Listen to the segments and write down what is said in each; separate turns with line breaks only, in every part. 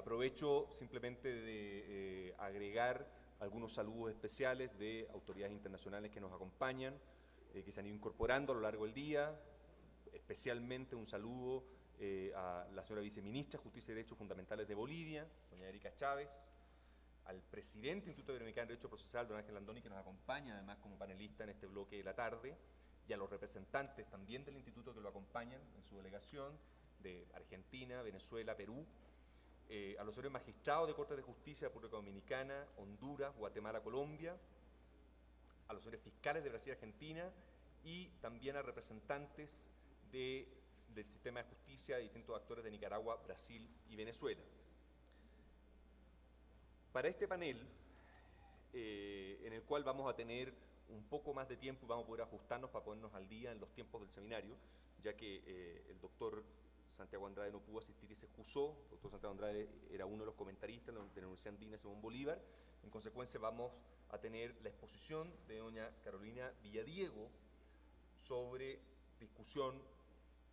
Aprovecho simplemente de agregar algunos saludos especiales de autoridades internacionales que nos acompañan, que se han ido incorporando a lo largo del día, especialmente un saludo a la señora viceministra de Justicia y Derechos Fundamentales de Bolivia, doña Erika Chávez, al presidente del Instituto Iberoamericano de Derecho Procesal, don Ángel Landoni, que nos acompaña además como panelista en este bloque de la tarde, y a los representantes también del instituto que lo acompañan en su delegación de Argentina, Venezuela, Perú, a los señores magistrados de Cortes de Justicia de la República Dominicana, Honduras, Guatemala, Colombia, a los señores fiscales de Brasil y Argentina, y también a representantes del sistema de justicia de distintos actores de Nicaragua, Brasil y Venezuela. Para este panel, en el cual vamos a tener un poco más de tiempo y vamos a poder ajustarnos para ponernos al día en los tiempos del seminario, ya que el doctor Santiago Andrade no pudo asistir y se excusó. El doctor Santiago Andrade era uno de los comentaristas de la Universidad Andina Simón Bolívar. En consecuencia vamos a tener la exposición de doña Carolina Villadiego sobre discusión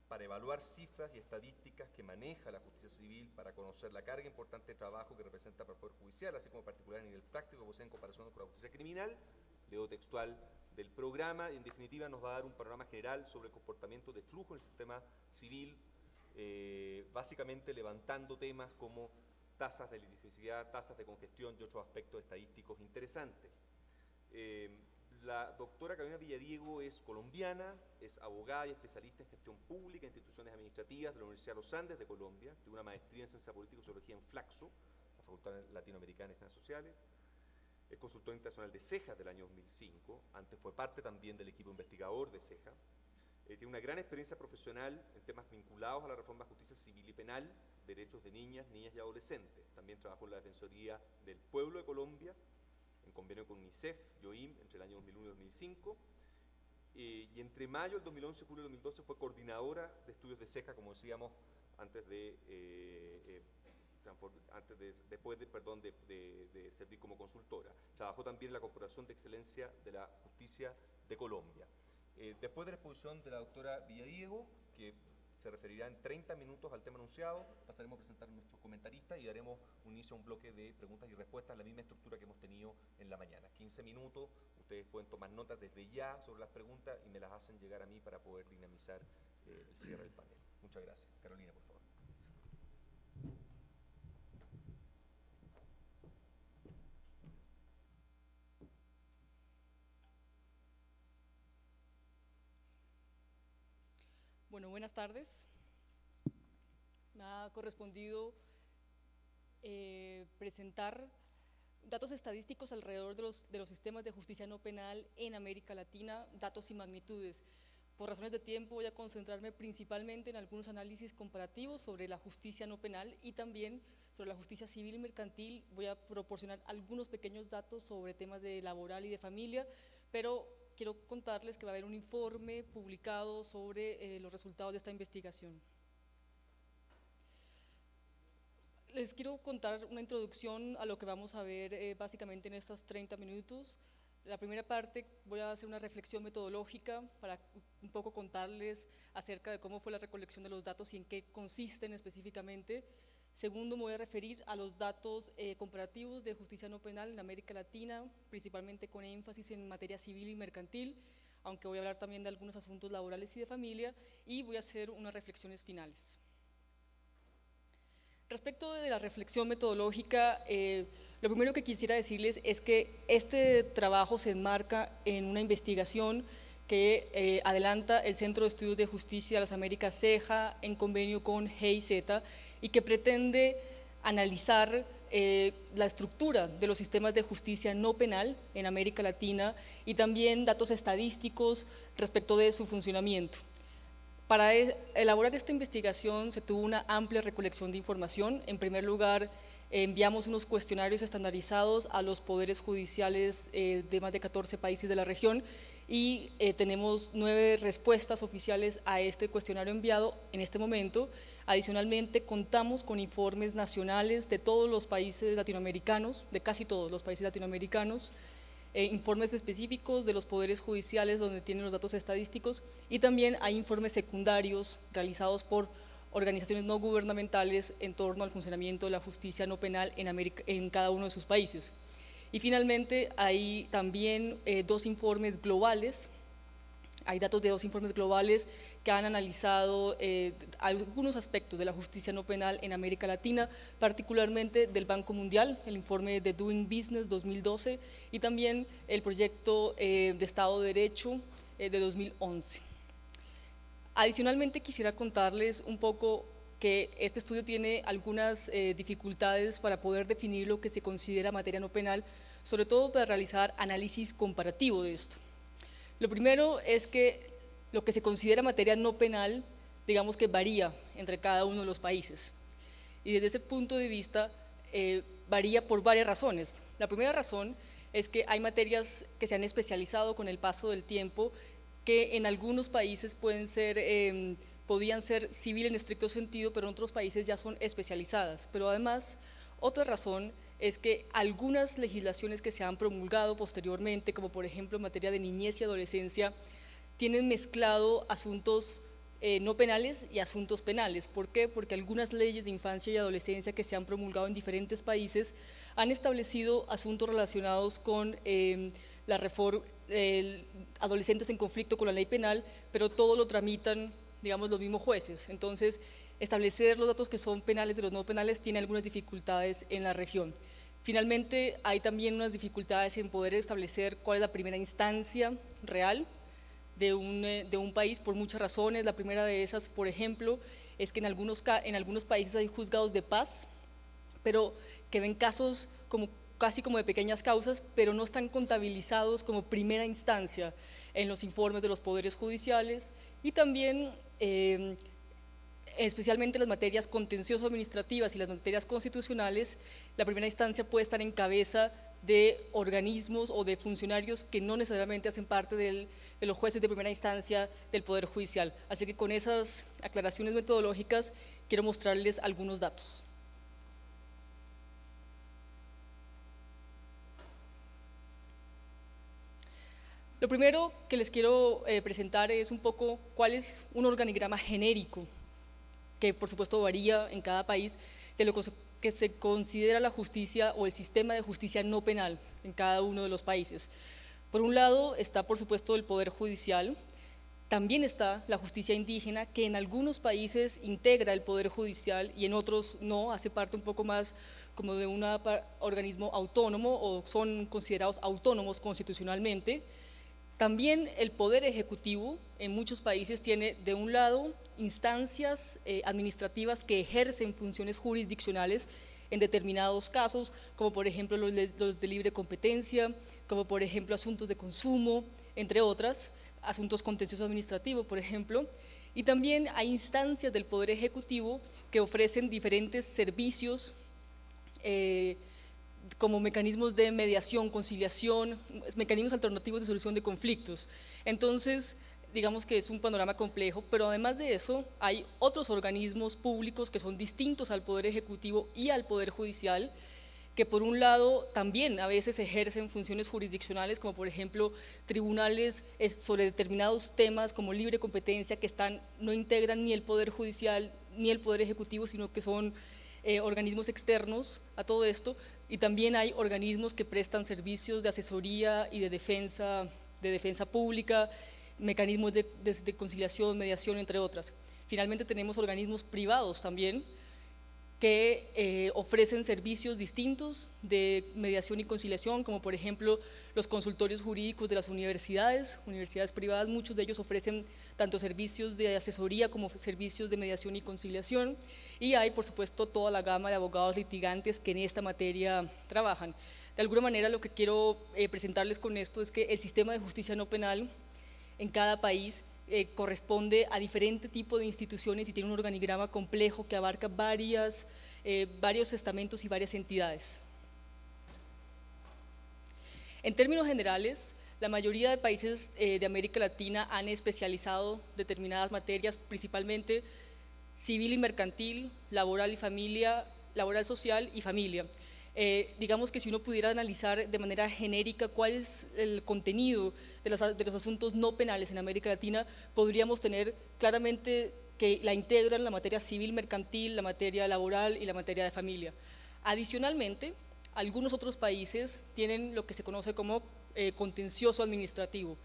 para evaluar cifras y estadísticas que maneja la justicia civil para conocer la carga importante de trabajo que representa para el Poder Judicial, así como particular a nivel práctico, pues en comparación con la justicia criminal. Leo textual del programa y en definitiva nos va a dar un panorama general sobre el comportamiento de flujo en el sistema civil, básicamente levantando temas como tasas de litigiosidad, tasas de congestión y otros aspectos estadísticos interesantes. La doctora Carolina Villadiego es colombiana, es abogada y especialista en gestión pública e instituciones administrativas de la Universidad de los Andes de Colombia, tiene una maestría en Ciencia Política y Sociología en Flaxo, la Facultad Latinoamericana de Ciencias Sociales, es consultora internacional de CEJA del año 2005, antes fue parte también del equipo investigador de CEJA, tiene una gran experiencia profesional en temas vinculados a la reforma de justicia civil y penal, derechos de niñas y adolescentes, también trabajó en la Defensoría del Pueblo de Colombia, en convenio con UNICEF y OIM entre el año 2001 y 2005, y entre mayo del 2011 y julio del 2012 fue coordinadora de estudios de CEJA, como decíamos, después de servir como consultora. Trabajó también en la Corporación de Excelencia de la Justicia de Colombia. Después de la exposición de la doctora Villadiego, que se referirá en 30 minutos al tema anunciado, pasaremos a presentar a nuestros comentaristas y daremos un inicio a un bloque de preguntas y respuestas, la misma estructura que hemos tenido en la mañana. 15 minutos, ustedes pueden tomar notas desde ya sobre las preguntas y me las hacen llegar a mí para poder dinamizar el cierre del panel. Muchas gracias. Carolina, por favor.
Bueno, buenas tardes. Me ha correspondido presentar datos estadísticos alrededor de los sistemas de justicia no penal en América Latina, datos y magnitudes. Por razones de tiempo voy a concentrarme principalmente en algunos análisis comparativos sobre la justicia no penal y también sobre la justicia civil y mercantil. Voy a proporcionar algunos pequeños datos sobre temas de laboral y de familia, pero quiero contarles que va a haber un informe publicado sobre los resultados de esta investigación. Les quiero contar una introducción a lo que vamos a ver básicamente en estos 30 minutos. La primera parte voy a hacer una reflexión metodológica para un poco contarles acerca de cómo fue la recolección de los datos y en qué consisten específicamente. Segundo, me voy a referir a los datos comparativos de justicia no penal en América Latina, principalmente con énfasis en materia civil y mercantil, aunque voy a hablar también de algunos asuntos laborales y de familia, y voy a hacer unas reflexiones finales. Respecto de la reflexión metodológica, lo primero que quisiera decirles es que este trabajo se enmarca en una investigación que adelanta el Centro de Estudios de Justicia de las Américas, CEJA, en convenio con GIZ, y que pretende analizar la estructura de los sistemas de justicia no penal en América Latina y también datos estadísticos respecto de su funcionamiento. Para elaborar esta investigación se tuvo una amplia recolección de información. En primer lugar, enviamos unos cuestionarios estandarizados a los poderes judiciales de más de 14 países de la región y tenemos 9 respuestas oficiales a este cuestionario enviado en este momento. Adicionalmente, contamos con informes nacionales de todos los países latinoamericanos, de casi todos los países latinoamericanos, informes específicos de los poderes judiciales donde tienen los datos estadísticos y también hay informes secundarios realizados por organizaciones no gubernamentales en torno al funcionamiento de la justicia no penal en cada uno de sus países. Y finalmente hay también dos informes globales. Hay datos de dos informes globales que han analizado algunos aspectos de la justicia no penal en América Latina, particularmente del Banco Mundial, el informe de Doing Business 2012 y también el proyecto de Estado de Derecho de 2011. Adicionalmente quisiera contarles un poco que este estudio tiene algunas dificultades para poder definir lo que se considera materia no penal, sobre todo para realizar análisis comparativo de esto. Lo primero es que lo que se considera materia no penal, digamos que varía entre cada uno de los países. Y desde ese punto de vista varía por varias razones. La primera razón es que hay materias que se han especializado con el paso del tiempo, que en algunos países podían ser civil en estricto sentido, pero en otros países ya son especializadas. Pero además, otra razón es que algunas legislaciones que se han promulgado posteriormente, como por ejemplo en materia de niñez y adolescencia, tienen mezclado asuntos no penales y asuntos penales. ¿Por qué? Porque algunas leyes de infancia y adolescencia que se han promulgado en diferentes países han establecido asuntos relacionados con adolescentes en conflicto con la ley penal, pero todo lo tramitan, digamos, los mismos jueces. Entonces, establecer los datos que son penales de los no penales tiene algunas dificultades en la región. Finalmente, hay también unas dificultades en poder establecer cuál es la primera instancia real de un país por muchas razones. La primera de esas, por ejemplo, es que en algunos países hay juzgados de paz, pero que ven casos casi como de pequeñas causas, pero no están contabilizados como primera instancia en los informes de los poderes judiciales, y también especialmente las materias contencioso-administrativas y las materias constitucionales, la primera instancia puede estar en cabeza de organismos o de funcionarios que no necesariamente hacen parte de los jueces de primera instancia del Poder Judicial. Así que con esas aclaraciones metodológicas quiero mostrarles algunos datos. Lo primero que les quiero presentar es un poco cuál es un organigrama genérico, que por supuesto varía en cada país, de lo que se considera la justicia o el sistema de justicia no penal en cada uno de los países. Por un lado está por supuesto el Poder Judicial, también está la justicia indígena, que en algunos países integra el Poder Judicial y en otros no, hace parte un poco más como de un organismo autónomo o son considerados autónomos constitucionalmente. También el Poder Ejecutivo en muchos países tiene de un lado instancias administrativas que ejercen funciones jurisdiccionales en determinados casos, como por ejemplo los de libre competencia, como por ejemplo asuntos de consumo, entre otras, asuntos contencioso administrativo, por ejemplo, y también hay instancias del Poder Ejecutivo que ofrecen diferentes servicios como mecanismos de mediación, conciliación, mecanismos alternativos de solución de conflictos. Entonces, digamos que es un panorama complejo, pero además de eso hay otros organismos públicos que son distintos al Poder Ejecutivo y al Poder Judicial, que por un lado también a veces ejercen funciones jurisdiccionales, como por ejemplo tribunales sobre determinados temas como libre competencia, que no integran ni el Poder Judicial ni el Poder Ejecutivo, sino que son organismos externos a todo esto, y también hay organismos que prestan servicios de asesoría y de defensa pública, mecanismos de conciliación, mediación, entre otras. Finalmente tenemos organismos privados también que ofrecen servicios distintos de mediación y conciliación, como por ejemplo los consultorios jurídicos de las universidades privadas, muchos de ellos ofrecen tanto servicios de asesoría como servicios de mediación y conciliación, y hay por supuesto toda la gama de abogados litigantes que en esta materia trabajan. De alguna manera lo que quiero presentarles con esto es que el sistema de justicia no penal en cada país corresponde a diferente tipo de instituciones y tiene un organigrama complejo que abarca varios estamentos y varias entidades. En términos generales, la mayoría de países de América Latina han especializado determinadas materias, principalmente civil y mercantil, laboral social y familia. Digamos que si uno pudiera analizar de manera genérica cuál es el contenido de los asuntos no penales en América Latina, podríamos tener claramente que la integran la materia civil mercantil, la materia laboral y la materia de familia. Adicionalmente, algunos otros países tienen lo que se conoce como contencioso administrativo.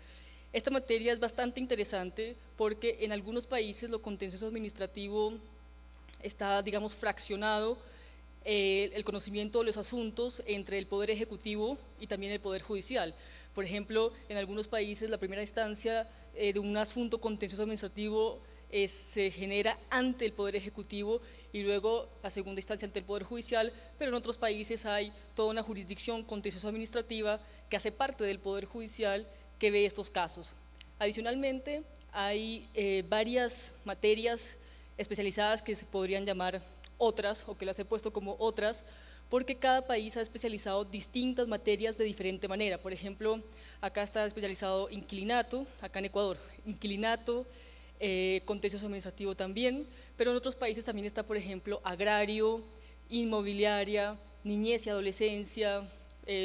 Esta materia es bastante interesante porque en algunos países lo contencioso administrativo está, digamos, fraccionado el conocimiento de los asuntos entre el Poder Ejecutivo y también el Poder Judicial. Por ejemplo, en algunos países la primera instancia de un asunto contencioso administrativo se genera ante el Poder Ejecutivo y luego la segunda instancia ante el Poder Judicial, pero en otros países hay toda una jurisdicción contencioso administrativa que hace parte del Poder Judicial que ve estos casos. Adicionalmente, hay varias materias especializadas que se podrían llamar otras, o que las he puesto como otras, porque cada país ha especializado distintas materias de diferente manera. Por ejemplo, acá está especializado inquilinato, acá en Ecuador, inquilinato, contencioso administrativo también, pero en otros países también está, por ejemplo, agrario, inmobiliaria, niñez y adolescencia,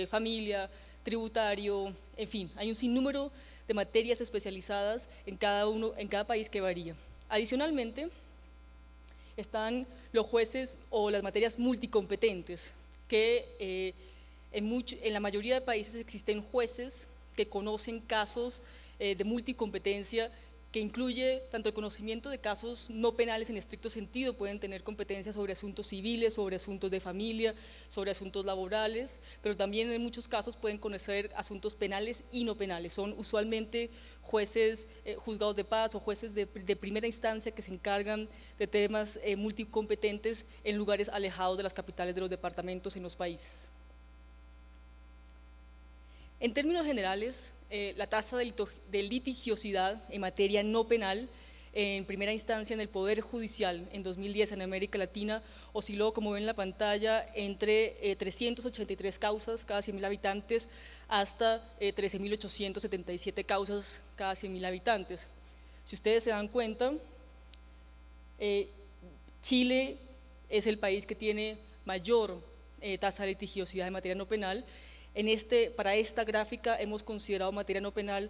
familia, tributario, en fin, hay un sinnúmero de materias especializadas en cada país que varía. Adicionalmente, están los jueces o las materias multicompetentes, que en la mayoría de países existen jueces que conocen casos de multicompetencia, que incluye tanto el conocimiento de casos no penales en estricto sentido, pueden tener competencia sobre asuntos civiles, sobre asuntos de familia, sobre asuntos laborales, pero también en muchos casos pueden conocer asuntos penales y no penales. Son usualmente jueces, juzgados de paz o jueces de primera instancia que se encargan de temas multicompetentes en lugares alejados de las capitales de los departamentos en los países. En términos generales, la tasa de litigiosidad en materia no penal en primera instancia en el Poder Judicial en 2010 en América Latina osciló, como ven en la pantalla, entre 383 causas cada 100.000 habitantes hasta 13.877 causas cada 100.000 habitantes. Si ustedes se dan cuenta, Chile es el país que tiene mayor tasa de litigiosidad en materia no penal. Para esta gráfica hemos considerado materia no penal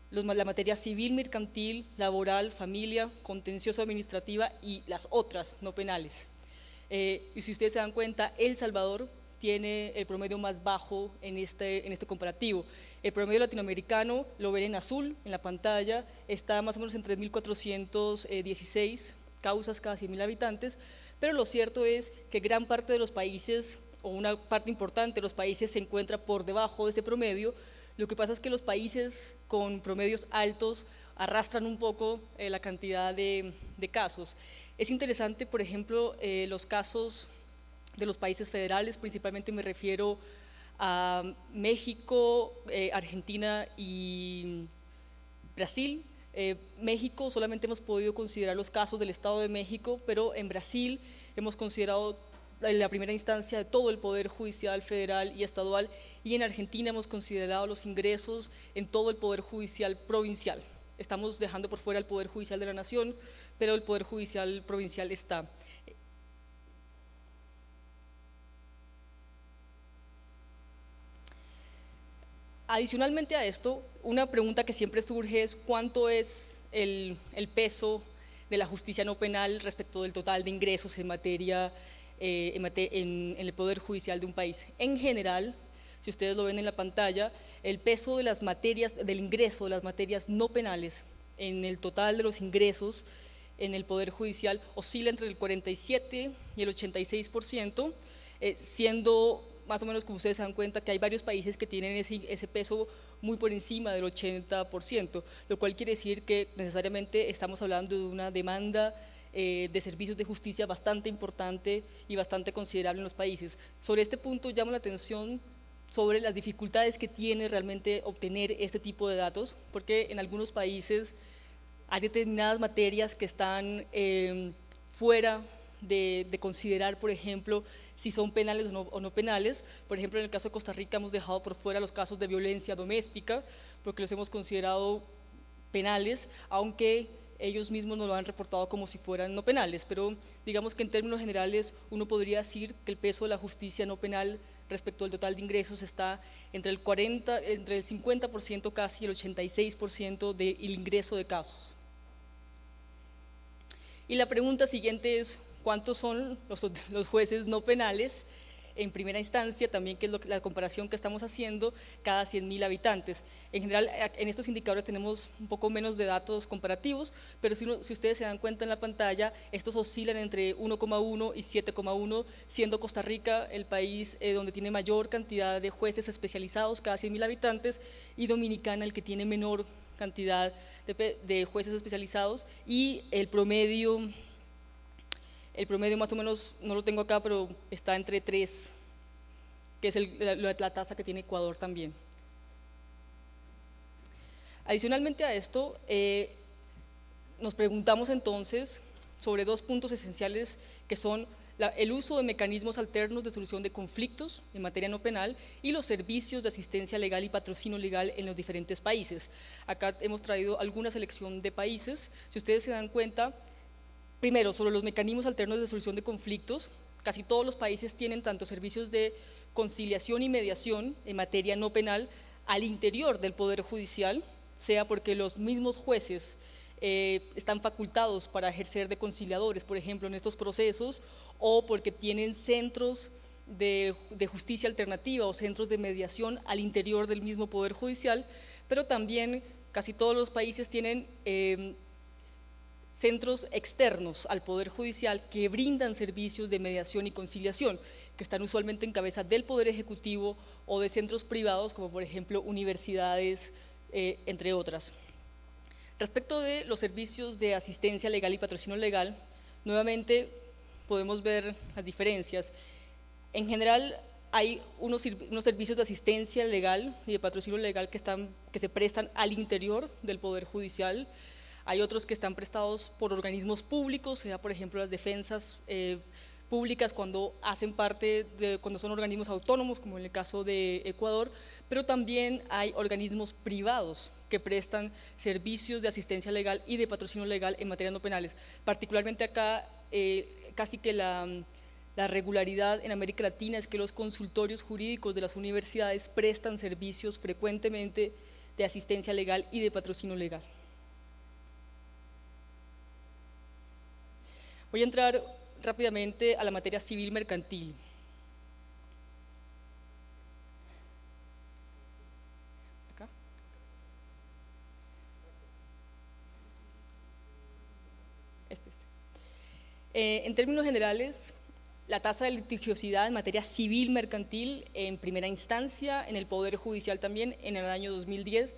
la materia civil, mercantil, laboral, familia, contencioso administrativa y las otras no penales. Y si ustedes se dan cuenta, El Salvador tiene el promedio más bajo en este comparativo. El promedio latinoamericano, lo ven en azul en la pantalla, está más o menos en 3.416 causas cada 100.000 habitantes, pero lo cierto es que gran parte de los países, o una parte importante de los países, se encuentra por debajo de ese promedio. Lo que pasa es que los países con promedios altos arrastran un poco la cantidad de casos. Es interesante, por ejemplo, los casos de los países federales, principalmente me refiero a México, Argentina y Brasil. México solamente hemos podido considerar los casos del Estado de México, pero en Brasil hemos considerado la primera instancia de todo el Poder Judicial federal y estadual, y en Argentina hemos considerado los ingresos en todo el Poder Judicial provincial. Estamos dejando por fuera el Poder Judicial de la Nación, pero el Poder Judicial provincial está. Adicionalmente a esto, una pregunta que siempre surge es ¿cuánto es el peso de la justicia no penal respecto del total de ingresos en materia en el Poder Judicial de un país? En general, si ustedes lo ven en la pantalla, el peso de las materias, del ingreso de las materias no penales en el total de los ingresos en el Poder Judicial oscila entre el 47 y el 86%, siendo más o menos, como ustedes se dan cuenta, que hay varios países que tienen ese peso muy por encima del 80%, lo cual quiere decir que necesariamente estamos hablando de una demanda de servicios de justicia bastante importante y bastante considerable en los países. Sobre este punto llamo la atención sobre las dificultades que tiene realmente obtener este tipo de datos, porque en algunos países hay determinadas materias que están fuera de considerar, por ejemplo, si son penales o no penales. Por ejemplo, en el caso de Costa Rica hemos dejado por fuera los casos de violencia doméstica, porque los hemos considerado penales, aunque ellos mismos nos lo han reportado como si fueran no penales, pero digamos que en términos generales uno podría decir que el peso de la justicia no penal respecto al total de ingresos está entre el 50% casi y el 86% del ingreso de casos. Y la pregunta siguiente es, ¿cuántos son los jueces no penales en primera instancia, también que es la comparación que estamos haciendo, cada 100.000 habitantes? En general, en estos indicadores tenemos un poco menos de datos comparativos, pero si ustedes se dan cuenta en la pantalla, estos oscilan entre 1,1 y 7,1, siendo Costa Rica el país donde tiene mayor cantidad de jueces especializados cada 100.000 habitantes, y Dominicana el que tiene menor cantidad de jueces especializados, y el promedio más o menos, no lo tengo acá, pero está entre 3, que es la tasa que tiene Ecuador también. Adicionalmente a esto, nos preguntamos entonces sobre 2 puntos esenciales que son el uso de mecanismos alternos de solución de conflictos en materia no penal y los servicios de asistencia legal y patrocinio legal en los diferentes países. Acá hemos traído alguna selección de países. Si ustedes se dan cuenta, primero, sobre los mecanismos alternos de solución de conflictos, casi todos los países tienen tanto servicios de conciliación y mediación en materia no penal al interior del Poder Judicial, sea porque los mismos jueces están facultados para ejercer de conciliadores, por ejemplo, en estos procesos, o porque tienen centros de justicia alternativa o centros de mediación al interior del mismo Poder Judicial, pero también casi todos los países tienen centros externos al Poder Judicial que brindan servicios de mediación y conciliación, que están usualmente en cabeza del Poder Ejecutivo o de centros privados, como por ejemplo universidades, entre otras. Respecto de los servicios de asistencia legal y patrocinio legal, nuevamente podemos ver las diferencias. En general, hay unos servicios de asistencia legal y de patrocinio legal que se prestan al interior del Poder Judicial. Hay otros que están prestados por organismos públicos, sea por ejemplo las defensas públicas cuando cuando son organismos autónomos, como en el caso de Ecuador, pero también hay organismos privados que prestan servicios de asistencia legal y de patrocinio legal en materia no penales. Particularmente acá, casi que la regularidad en América Latina es que los consultorios jurídicos de las universidades prestan servicios frecuentemente de asistencia legal y de patrocinio legal. Voy a entrar rápidamente a la materia civil mercantil. Acá. En términos generales, la tasa de litigiosidad en materia civil mercantil en primera instancia, en el Poder Judicial también, en el año 2010,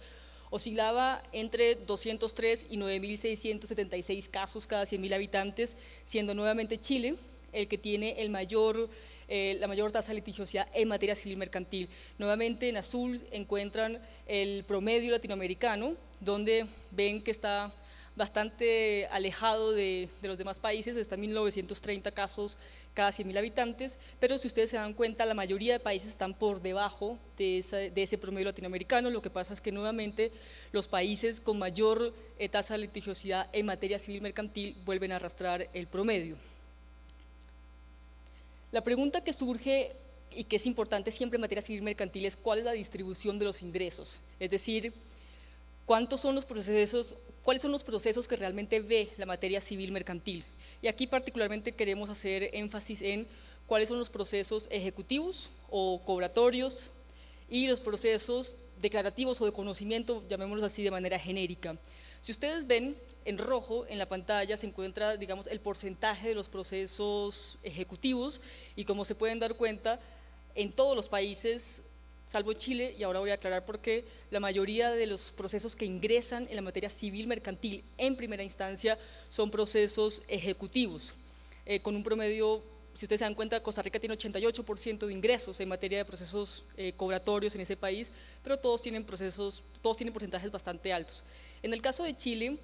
oscilaba entre 203 y 9.676 casos cada 100.000 habitantes, siendo nuevamente Chile el que tiene la mayor tasa de litigiosidad en materia civil mercantil. Nuevamente en azul encuentran el promedio latinoamericano, donde ven que está bastante alejado de los demás países, está en 1.930 casos cada 100.000 habitantes, pero si ustedes se dan cuenta, la mayoría de países están por debajo de ese promedio latinoamericano. Lo que pasa es que nuevamente los países con mayor tasa de litigiosidad en materia civil mercantil vuelven a arrastrar el promedio. La pregunta que surge y que es importante siempre en materia civil mercantil es cuál es la distribución de los ingresos, es decir, cuáles son los procesos que realmente ve la materia civil mercantil. Y aquí particularmente queremos hacer énfasis en cuáles son los procesos ejecutivos o cobratorios y los procesos declarativos o de conocimiento, llamémoslos así de manera genérica. Si ustedes ven en rojo en la pantalla se encuentra, digamos, el porcentaje de los procesos ejecutivos, y como se pueden dar cuenta, en todos los países, salvo Chile, y ahora voy a aclarar por qué, la mayoría de los procesos que ingresan en la materia civil mercantil en primera instancia son procesos ejecutivos, con un promedio, si ustedes se dan cuenta, Costa Rica tiene 88% de ingresos en materia de procesos cobratorios en ese país, pero todos tienen porcentajes bastante altos. En el caso de Chile,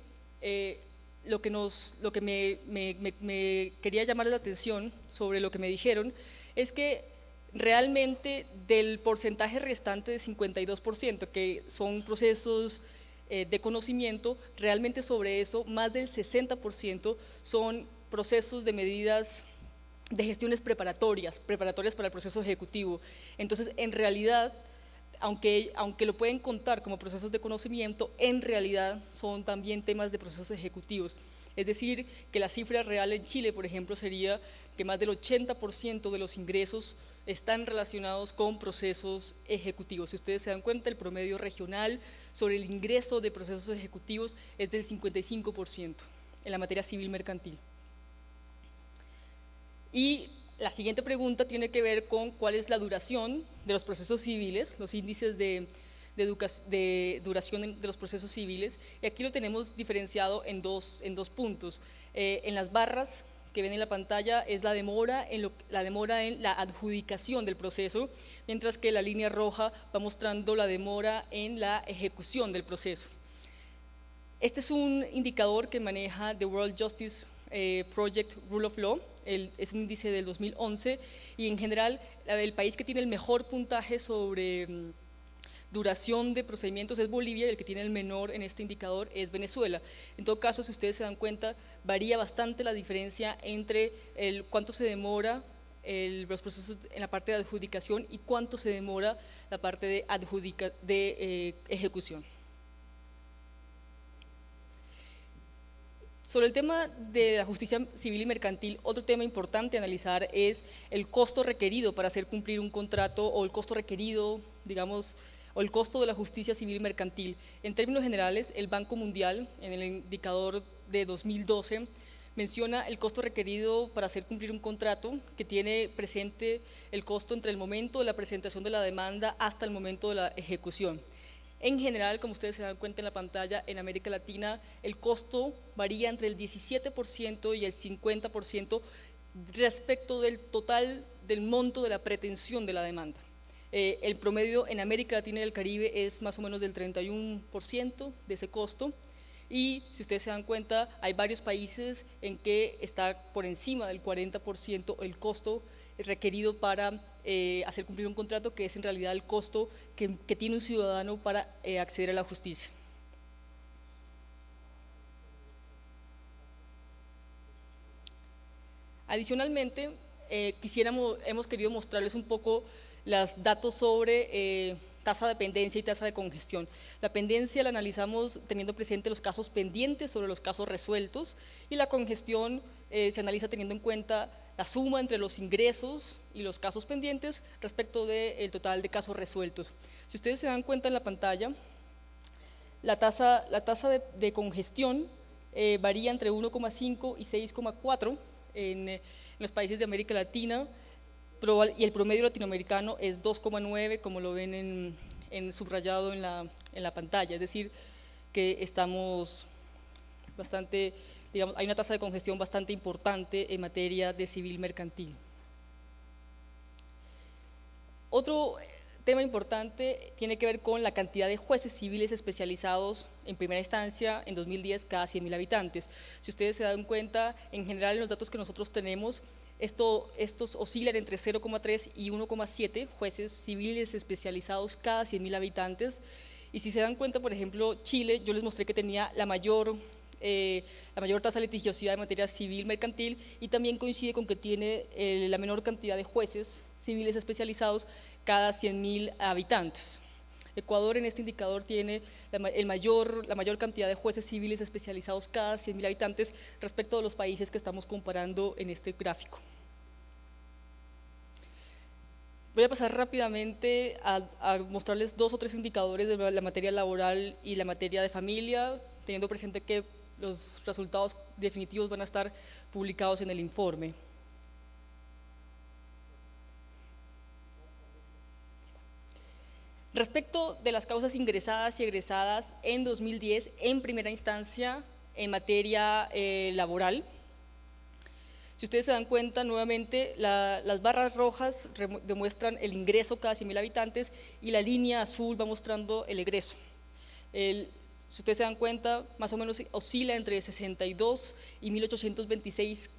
lo que me quería llamar la atención sobre lo que me dijeron es que realmente del porcentaje restante de 52%, que son procesos de conocimiento, realmente sobre eso más del 60% son procesos de medidas de gestiones preparatorias para el proceso ejecutivo. Entonces, en realidad, aunque lo pueden contar como procesos de conocimiento, en realidad son también temas de procesos ejecutivos. Es decir, que la cifra real en Chile, por ejemplo, sería que más del 80% de los ingresos están relacionados con procesos ejecutivos. Si ustedes se dan cuenta, el promedio regional sobre el ingreso de procesos ejecutivos es del 55% en la materia civil mercantil. Y la siguiente pregunta tiene que ver con cuál es la duración de los procesos civiles, los índices de duración de los procesos civiles, y aquí lo tenemos diferenciado en dos puntos. En las barras que ven en la pantalla es la demora en la adjudicación del proceso, mientras que la línea roja va mostrando la demora en la ejecución del proceso. Este es un indicador que maneja The World Justice Project Rule of Law, es un índice del 2011, y en general el país que tiene el mejor puntaje sobre duración de procedimientos es Bolivia, y el que tiene el menor en este indicador es Venezuela. En todo caso, si ustedes se dan cuenta, varía bastante la diferencia entre cuánto se demora los procesos en la parte de adjudicación y cuánto se demora la parte de ejecución. Sobre el tema de la justicia civil y mercantil, otro tema importante a analizar es el costo requerido para hacer cumplir un contrato, o el costo requerido, digamos, o el costo de la justicia civil y mercantil. En términos generales, el Banco Mundial, en el indicador de 2012, menciona el costo requerido para hacer cumplir un contrato, que tiene presente el costo entre el momento de la presentación de la demanda hasta el momento de la ejecución. En general, como ustedes se dan cuenta en la pantalla, en América Latina el costo varía entre el 17% y el 50% respecto del total del monto de la pretensión de la demanda. El promedio en América Latina y el Caribe es más o menos del 31% de ese costo, y si ustedes se dan cuenta, hay varios países en que está por encima del 40% el costo requerido para hacer cumplir un contrato, que es en realidad el costo que tiene un ciudadano para acceder a la justicia. Adicionalmente, hemos querido mostrarles un poco los datos sobre tasa de pendencia y tasa de congestión. La pendencia la analizamos teniendo presente los casos pendientes sobre los casos resueltos, y la congestión se analiza teniendo en cuenta la suma entre los ingresos y los casos pendientes respecto del total de casos resueltos. Si ustedes se dan cuenta en la pantalla, la tasa de congestión varía entre 1,5 y 6,4 en los países de América Latina, y el promedio latinoamericano es 2,9, como lo ven subrayado en la pantalla, es decir, que estamos bastante, digamos, hay una tasa de congestión bastante importante en materia de civil mercantil. Otro tema importante tiene que ver con la cantidad de jueces civiles especializados en primera instancia en 2010 cada 100.000 habitantes. Si ustedes se dan cuenta, en general en los datos que nosotros tenemos, estos oscilan entre 0,3 y 1,7 jueces civiles especializados cada 100.000 habitantes, y si se dan cuenta, por ejemplo, Chile, yo les mostré que tenía la mayor tasa de litigiosidad en materia civil mercantil, y también coincide con que tiene la menor cantidad de jueces civiles especializados cada 100.000 habitantes. Ecuador en este indicador tiene la mayor cantidad de jueces civiles especializados cada 100.000 habitantes respecto de los países que estamos comparando en este gráfico. Voy a pasar rápidamente a mostrarles 2 o 3 indicadores de la materia laboral y la materia de familia, teniendo presente que los resultados definitivos van a estar publicados en el informe. Respecto de las causas ingresadas y egresadas en 2010 en primera instancia en materia laboral, si ustedes se dan cuenta, nuevamente las barras rojas demuestran el ingreso cada 100.000 habitantes, y la línea azul va mostrando el egreso. Si ustedes se dan cuenta, más o menos oscila entre 62 y 1826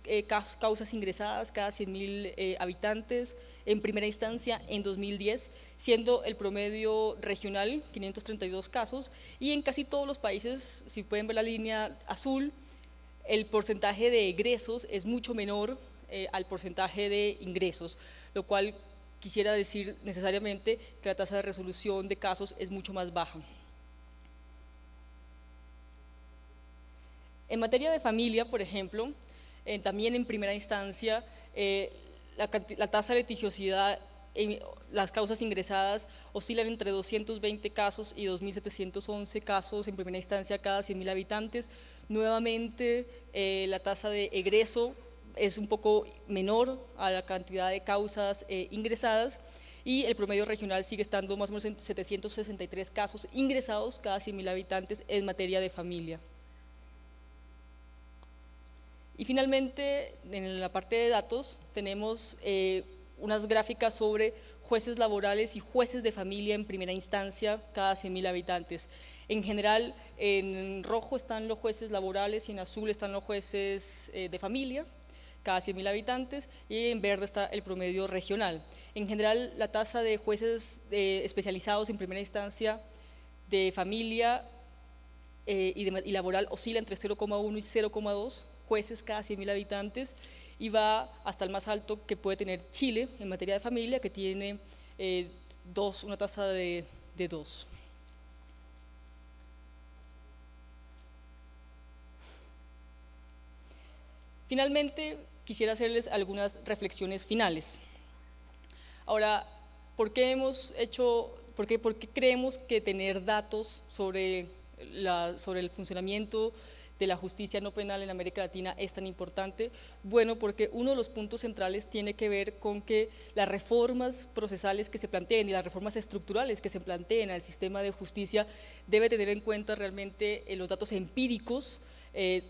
causas ingresadas cada 100.000 habitantes en primera instancia en 2010, siendo el promedio regional 532 casos, y en casi todos los países, si pueden ver la línea azul, el porcentaje de egresos es mucho menor al porcentaje de ingresos, lo cual quisiera decir necesariamente que la tasa de resolución de casos es mucho más baja. En materia de familia, por ejemplo, también en primera instancia, la tasa de litigiosidad en las causas ingresadas oscilan entre 220 casos y 2.711 casos en primera instancia cada 100.000 habitantes. Nuevamente, la tasa de egreso es un poco menor a la cantidad de causas ingresadas, y el promedio regional sigue estando más o menos en 763 casos ingresados cada 100.000 habitantes en materia de familia. Y finalmente, en la parte de datos, tenemos unas gráficas sobre jueces laborales y jueces de familia en primera instancia cada 100.000 habitantes. En general, en rojo están los jueces laborales y en azul están los jueces de familia, cada 100.000 habitantes, y en verde está el promedio regional. En general, la tasa de jueces especializados en primera instancia de familia y laboral oscila entre 0,1 y 0,2 jueces cada 100.000 habitantes, y va hasta el más alto que puede tener Chile en materia de familia, que tiene una tasa de 2. Finalmente, quisiera hacerles algunas reflexiones finales. Ahora, ¿por qué creemos que tener datos sobre el funcionamiento de la justicia no penal en América Latina es tan importante? Bueno, porque uno de los puntos centrales tiene que ver con que las reformas procesales que se planteen y las reformas estructurales que se planteen al sistema de justicia debe tener en cuenta realmente los datos empíricos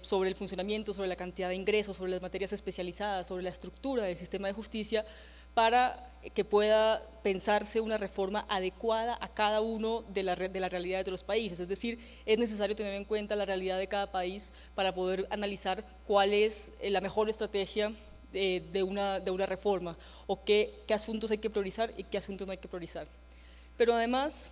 sobre el funcionamiento, sobre la cantidad de ingresos, sobre las materias especializadas, sobre la estructura del sistema de justicia, para que pueda pensarse una reforma adecuada a cada uno de las realidades de los países. Es decir, es necesario tener en cuenta la realidad de cada país para poder analizar cuál es la mejor estrategia de una reforma, o qué asuntos hay que priorizar y qué asuntos no hay que priorizar. Pero además,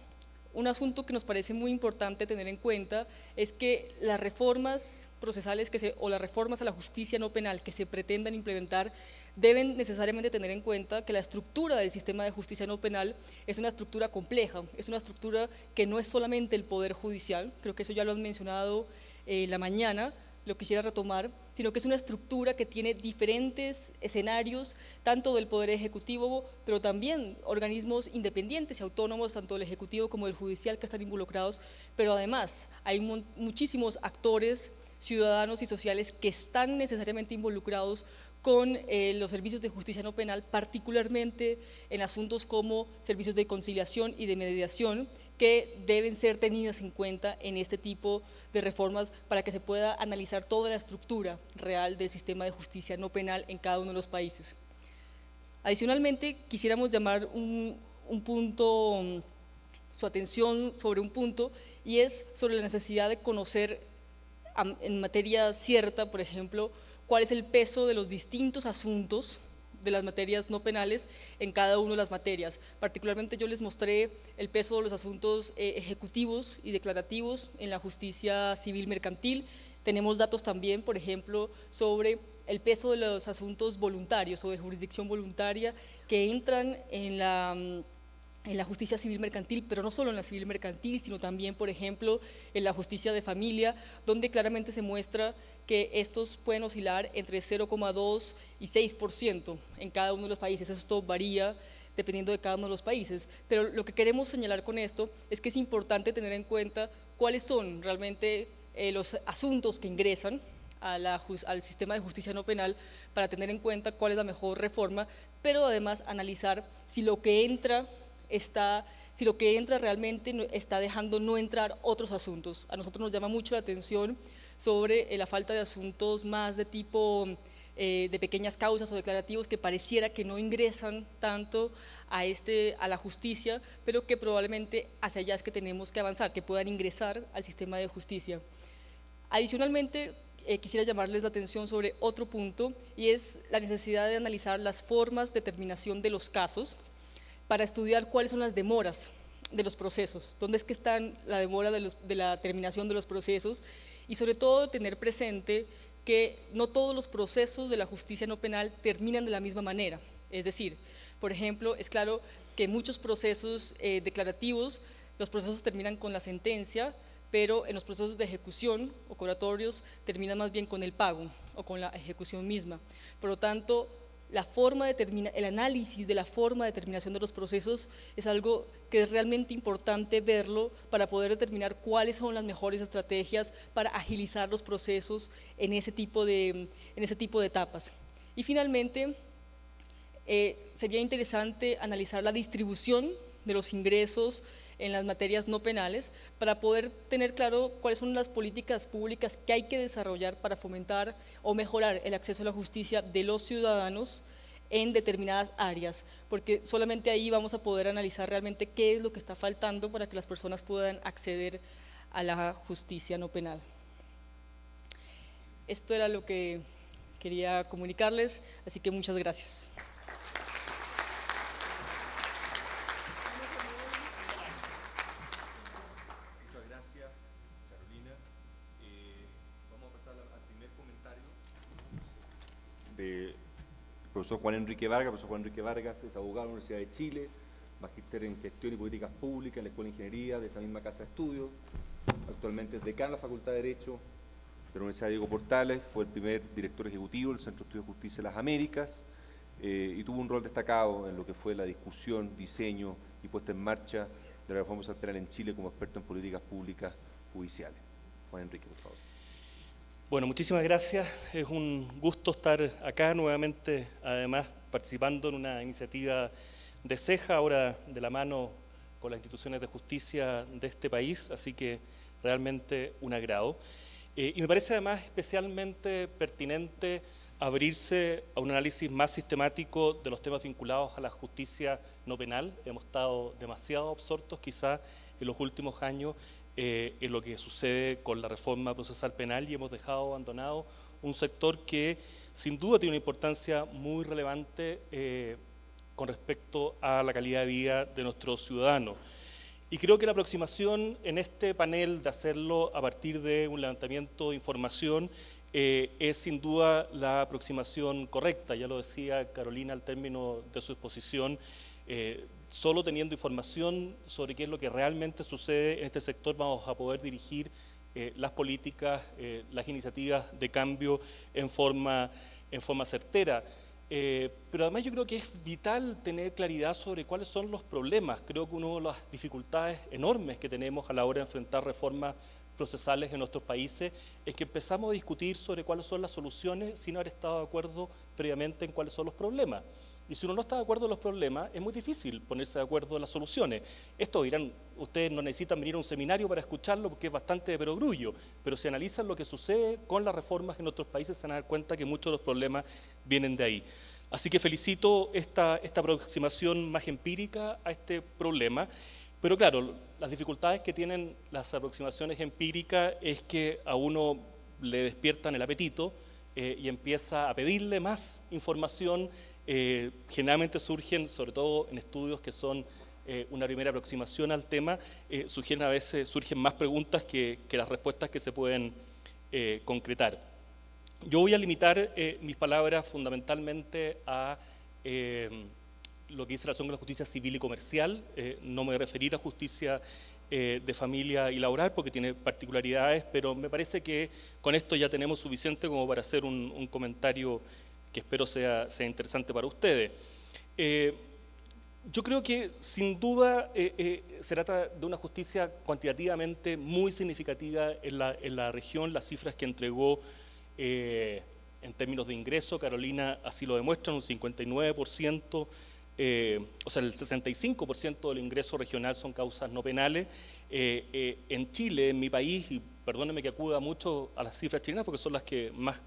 un asunto que nos parece muy importante tener en cuenta es que las reformas procesales o las reformas a la justicia no penal que se pretendan implementar deben necesariamente tener en cuenta que la estructura del sistema de justicia no penal es una estructura compleja, es una estructura que no es solamente el Poder Judicial, creo que eso ya lo han mencionado la mañana, lo quisiera retomar, sino que es una estructura que tiene diferentes escenarios, tanto del Poder Ejecutivo, pero también organismos independientes y autónomos, tanto del Ejecutivo como del Judicial, que están involucrados, pero además hay muchísimos actores ciudadanos y sociales que están necesariamente involucrados con los servicios de justicia no penal, particularmente en asuntos como servicios de conciliación y de mediación, que deben ser tenidas en cuenta en este tipo de reformas para que se pueda analizar toda la estructura real del sistema de justicia no penal en cada uno de los países. Adicionalmente, quisiéramos llamar su atención sobre un punto, y es sobre la necesidad de conocer en materia cierta, por ejemplo, cuál es el peso de los distintos asuntos de las materias no penales en cada una de las materias. Particularmente yo les mostré el peso de los asuntos ejecutivos y declarativos en la justicia civil mercantil. Tenemos datos también, por ejemplo, sobre el peso de los asuntos voluntarios o de jurisdicción voluntaria que entran en la justicia civil mercantil, pero no solo en la civil mercantil, sino también, por ejemplo, en la justicia de familia, donde claramente se muestra que estos pueden oscilar entre 0,2 y 6% en cada uno de los países. Esto varía dependiendo de cada uno de los países, pero lo que queremos señalar con esto es que es importante tener en cuenta cuáles son realmente los asuntos que ingresan al sistema de justicia no penal, para tener en cuenta cuál es la mejor reforma, pero además analizar si lo que entra realmente está dejando no entrar otros asuntos. A nosotros nos llama mucho la atención sobre la falta de asuntos más de tipo de pequeñas causas o declarativos que pareciera que no ingresan tanto a la justicia, pero que probablemente hacia allá es que tenemos que avanzar, que puedan ingresar al sistema de justicia. Adicionalmente, quisiera llamarles la atención sobre otro punto, y es la necesidad de analizar las formas de terminación de los casos para estudiar cuáles son las demoras de los procesos, dónde es que está la demora de la terminación de los procesos, y sobre todo tener presente que no todos los procesos de la justicia no penal terminan de la misma manera. Es decir, por ejemplo, es claro que muchos procesos declarativos, los procesos terminan con la sentencia, pero en los procesos de ejecución o cobratorios terminan más bien con el pago o con la ejecución misma. Por lo tanto, el análisis de la forma de determinación de los procesos es algo que es realmente importante verlo para poder determinar cuáles son las mejores estrategias para agilizar los procesos en ese tipo de etapas. Y finalmente, sería interesante analizar la distribución de los ingresos en las materias no penales para poder tener claro cuáles son las políticas públicas que hay que desarrollar para fomentar o mejorar el acceso a la justicia de los ciudadanos en determinadas áreas, porque solamente ahí vamos a poder analizar realmente qué es lo que está faltando para que las personas puedan acceder a la justicia no penal. Esto era lo que quería comunicarles, así que muchas gracias.
Del profesor Juan Enrique Vargas. El profesor Juan Enrique Vargas es abogado de la Universidad de Chile, magíster en Gestión y Políticas Públicas en la Escuela de Ingeniería de esa misma casa de estudios. Actualmente es decano de la Facultad de Derecho de la Universidad Diego Portales, fue el primer director ejecutivo del Centro de Estudios de Justicia de las Américas y tuvo un rol destacado en lo que fue la discusión, diseño y puesta en marcha de la reforma penal en Chile como experto en políticas públicas judiciales. Juan Enrique, por favor.
Bueno, muchísimas gracias. Es un gusto estar acá nuevamente, además participando en una iniciativa de CEJA, ahora de la mano con las instituciones de justicia de este país, así que realmente un agrado. Y me parece además especialmente pertinente abrirse a un análisis más sistemático de los temas vinculados a la justicia no penal. Hemos estado demasiado absortos quizá en los últimos años en lo que sucede con la reforma procesal penal y hemos dejado abandonado un sector que sin duda tiene una importancia muy relevante con respecto a la calidad de vida de nuestros ciudadanos. Y creo que la aproximación en este panel de hacerlo a partir de un levantamiento de información es sin duda la aproximación correcta. Ya lo decía Carolina al término de su exposición, solo teniendo información sobre qué es lo que realmente sucede en este sector vamos a poder dirigir las políticas, las iniciativas de cambio en forma certera. Pero además yo creo que es vital tener claridad sobre cuáles son los problemas. Creo que una de las dificultades enormes que tenemos a la hora de enfrentar reformas procesales en nuestros países es que empezamos a discutir sobre cuáles son las soluciones sin haber estado de acuerdo previamente en cuáles son los problemas. Y si uno no está de acuerdo en los problemas, es muy difícil ponerse de acuerdo en las soluciones. Esto dirán, ustedes no necesitan venir a un seminario para escucharlo porque es bastante de perogrullo, pero si analizan lo que sucede con las reformas en otros países se van a dar cuenta que muchos de los problemas vienen de ahí. Así que felicito esta aproximación más empírica a este problema, pero claro, las dificultades que tienen las aproximaciones empíricas es que a uno le despiertan el apetito y empieza a pedirle más información. Generalmente surgen, sobre todo en estudios que son una primera aproximación al tema, a veces surgen más preguntas que las respuestas que se pueden concretar. Yo voy a limitar mis palabras fundamentalmente a lo que dice relación con la justicia civil y comercial. No me voy a referir a justicia de familia y laboral porque tiene particularidades, pero me parece que con esto ya tenemos suficiente como para hacer un comentario que espero sea interesante para ustedes. Yo creo que sin duda se trata de una justicia cuantitativamente muy significativa en la región. Las cifras que entregó en términos de ingreso, Carolina así lo demuestra, un 59%, o sea, el 65% del ingreso regional son causas no penales. En Chile, en mi país, y perdónenme que acuda mucho a las cifras chilenas porque son las que más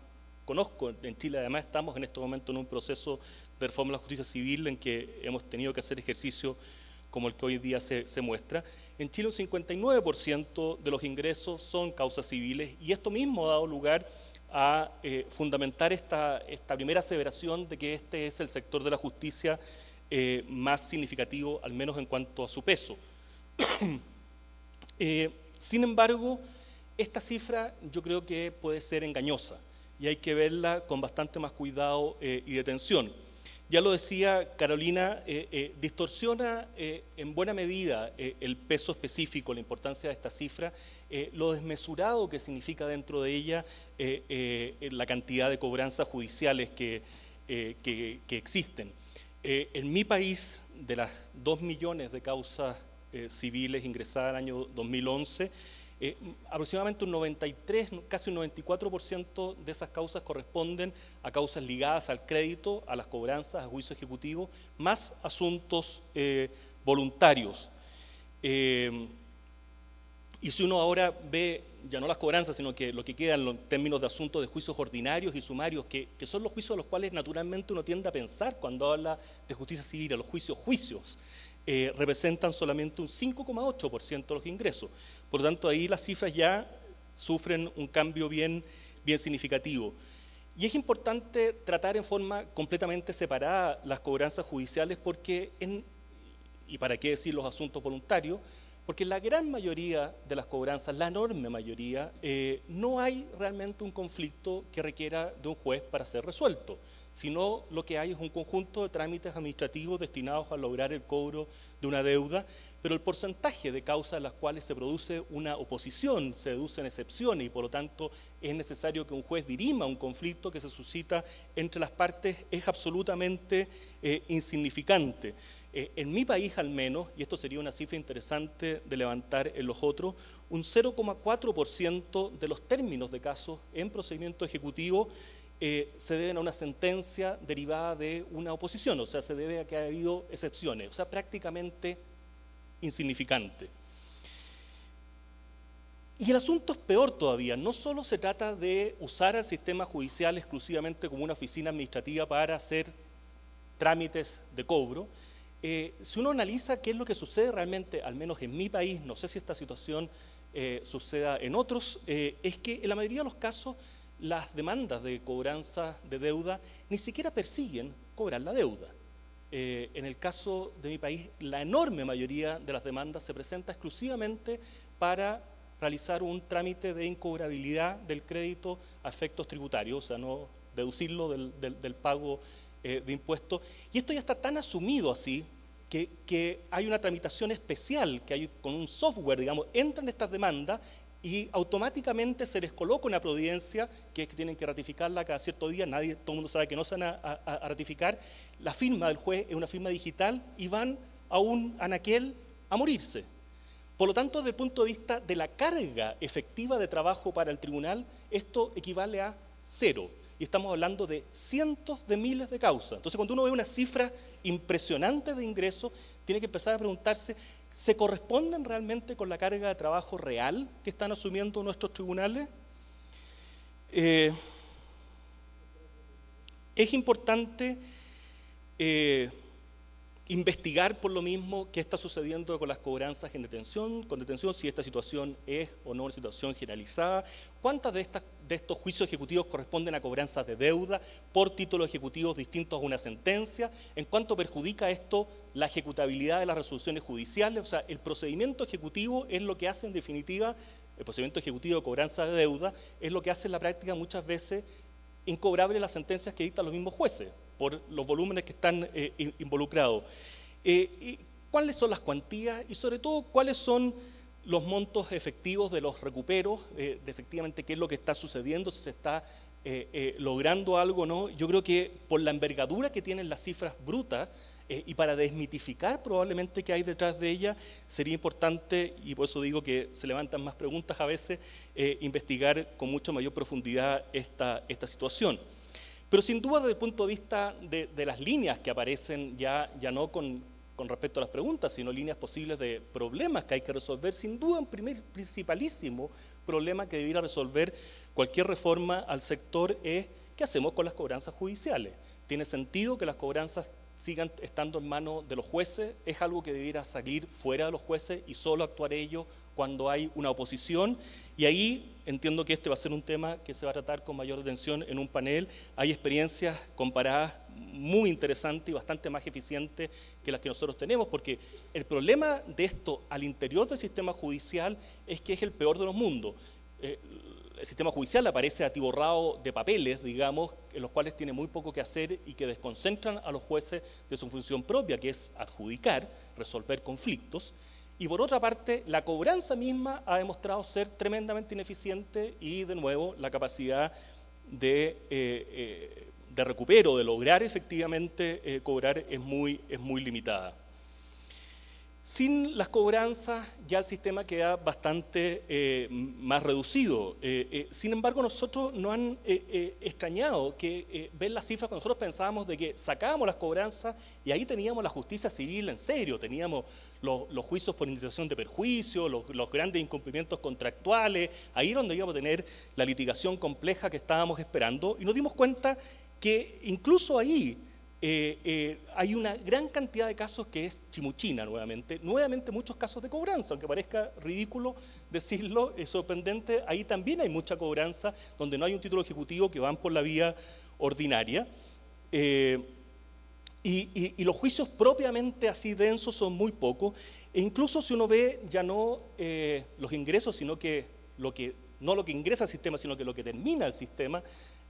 conozco, en Chile además estamos en este momento en un proceso de reforma de la justicia civil en que hemos tenido que hacer ejercicio como el que hoy día se muestra. En Chile un 59% de los ingresos son causas civiles y esto mismo ha dado lugar a fundamentar esta primera aseveración de que este es el sector de la justicia más significativo, al menos en cuanto a su peso. Sin embargo, esta cifra yo creo que puede ser engañosa y hay que verla con bastante más cuidado y detención. ya lo decía Carolina, distorsiona en buena medida el peso específico, la importancia de esta cifra, lo desmesurado que significa dentro de ella la cantidad de cobranzas judiciales que existen. En mi país, de las 2 millones de causas civiles ingresadas el año 2011, aproximadamente un 93, casi un 94% de esas causas corresponden a causas ligadas al crédito, a las cobranzas, a juicio ejecutivo, más asuntos voluntarios. Y si uno ahora ve, ya no las cobranzas, sino que lo que queda en los términos de asuntos de juicios ordinarios y sumarios, que son los juicios a los cuales naturalmente uno tiende a pensar cuando habla de justicia civil, a los juicios, representan solamente un 5,8% de los ingresos. Por lo tanto, ahí las cifras ya sufren un cambio bien significativo. Y es importante tratar en forma completamente separada las cobranzas judiciales porque, y para qué decir los asuntos voluntarios, porque la gran mayoría de las cobranzas, la enorme mayoría, no hay realmente un conflicto que requiera de un juez para ser resuelto, sino lo que hay es un conjunto de trámites administrativos destinados a lograr el cobro de una deuda, pero el porcentaje de causas en las cuales se produce una oposición, se deducen excepciones y por lo tanto es necesario que un juez dirima un conflicto que se suscita entre las partes es absolutamente insignificante. En mi país al menos, y esto sería una cifra interesante de levantar en los otros, un 0,4% de los términos de casos en procedimiento ejecutivo se deben a una sentencia derivada de una oposición, o sea, se debe a que ha habido excepciones, o sea, prácticamente insignificante. Y el asunto es peor todavía, no solo se trata de usar al sistema judicial exclusivamente como una oficina administrativa para hacer trámites de cobro. Si uno analiza qué es lo que sucede realmente, al menos en mi país, no sé si esta situación suceda en otros, es que en la mayoría de los casos las demandas de cobranza de deuda ni siquiera persiguen cobrar la deuda. En el caso de mi país, la enorme mayoría de las demandas se presenta exclusivamente para realizar un trámite de incobrabilidad del crédito a efectos tributarios, o sea, no deducirlo del pago de impuestos. Y esto ya está tan asumido así que hay una tramitación especial, que hay con un software, digamos, entran estas demandas y automáticamente se les coloca una providencia que es que tienen que ratificarla cada cierto día, todo el mundo sabe que no se van a ratificar, la firma del juez es una firma digital y van a un anaquel a morirse. Por lo tanto, desde el punto de vista de la carga efectiva de trabajo para el tribunal, esto equivale a 0. Y estamos hablando de cientos de miles de causas. Entonces, cuando uno ve una cifra impresionante de ingresos, tiene que empezar a preguntarse, ¿se corresponden realmente con la carga de trabajo real que están asumiendo nuestros tribunales? Es importante investigar por lo mismo qué está sucediendo con las cobranzas con detención, si esta situación es o no una situación generalizada, cuántas de estos juicios ejecutivos corresponden a cobranzas de deuda por títulos ejecutivos distintos a una sentencia, en cuánto perjudica esto la ejecutabilidad de las resoluciones judiciales. O sea, el procedimiento ejecutivo es lo que hace en definitiva, el procedimiento ejecutivo de cobranza de deuda es lo que hace en la práctica muchas veces incobrable las sentencias que dictan los mismos jueces por los volúmenes que están involucrados. ¿Cuáles son las cuantías y sobre todo cuáles son los montos efectivos de los recuperos, de efectivamente qué es lo que está sucediendo, si se está logrando algo o no? Yo creo que por la envergadura que tienen las cifras brutas y para desmitificar probablemente qué hay detrás de ellas, sería importante, y por eso digo que se levantan más preguntas a veces, investigar con mucha mayor profundidad esta situación. Pero sin duda desde el punto de vista de las líneas que aparecen, ya no con respecto a las preguntas, sino líneas posibles de problemas que hay que resolver, sin duda un principalísimo problema que debiera resolver cualquier reforma al sector es ¿qué hacemos con las cobranzas judiciales? ¿Tiene sentido que las cobranzas sigan estando en manos de los jueces? ¿Es algo que debiera salir fuera de los jueces y solo actuar ellos cuando hay una oposición? Y ahí entiendo que este va a ser un tema que se va a tratar con mayor atención en un panel. Hay experiencias comparadas muy interesantes y bastante más eficientes que las que nosotros tenemos, porque el problema de esto al interior del sistema judicial es que es el peor de los mundos. el sistema judicial aparece atiborrado de papeles, digamos, en los cuales tiene muy poco que hacer y que desconcentran a los jueces de su función propia, que es adjudicar, resolver conflictos. Y por otra parte, la cobranza misma ha demostrado ser tremendamente ineficiente y, de nuevo, la capacidad de recupero, de lograr efectivamente cobrar es muy limitada. Sin las cobranzas ya el sistema queda bastante más reducido. Sin embargo, nosotros nos han extrañado que ver las cifras cuando nosotros pensábamos de que sacábamos las cobranzas y ahí teníamos la justicia civil en serio, teníamos los juicios por indemnización de perjuicio, los grandes incumplimientos contractuales, ahí es donde íbamos a tener la litigación compleja que estábamos esperando, y nos dimos cuenta que incluso ahí hay una gran cantidad de casos que es chimuchina nuevamente muchos casos de cobranza, aunque parezca ridículo decirlo, es sorprendente, ahí también hay mucha cobranza, donde no hay un título ejecutivo, que van por la vía ordinaria, y los juicios propiamente así densos son muy pocos, e incluso si uno ve ya no los ingresos, sino que no lo que ingresa al sistema, sino que lo que termina el sistema,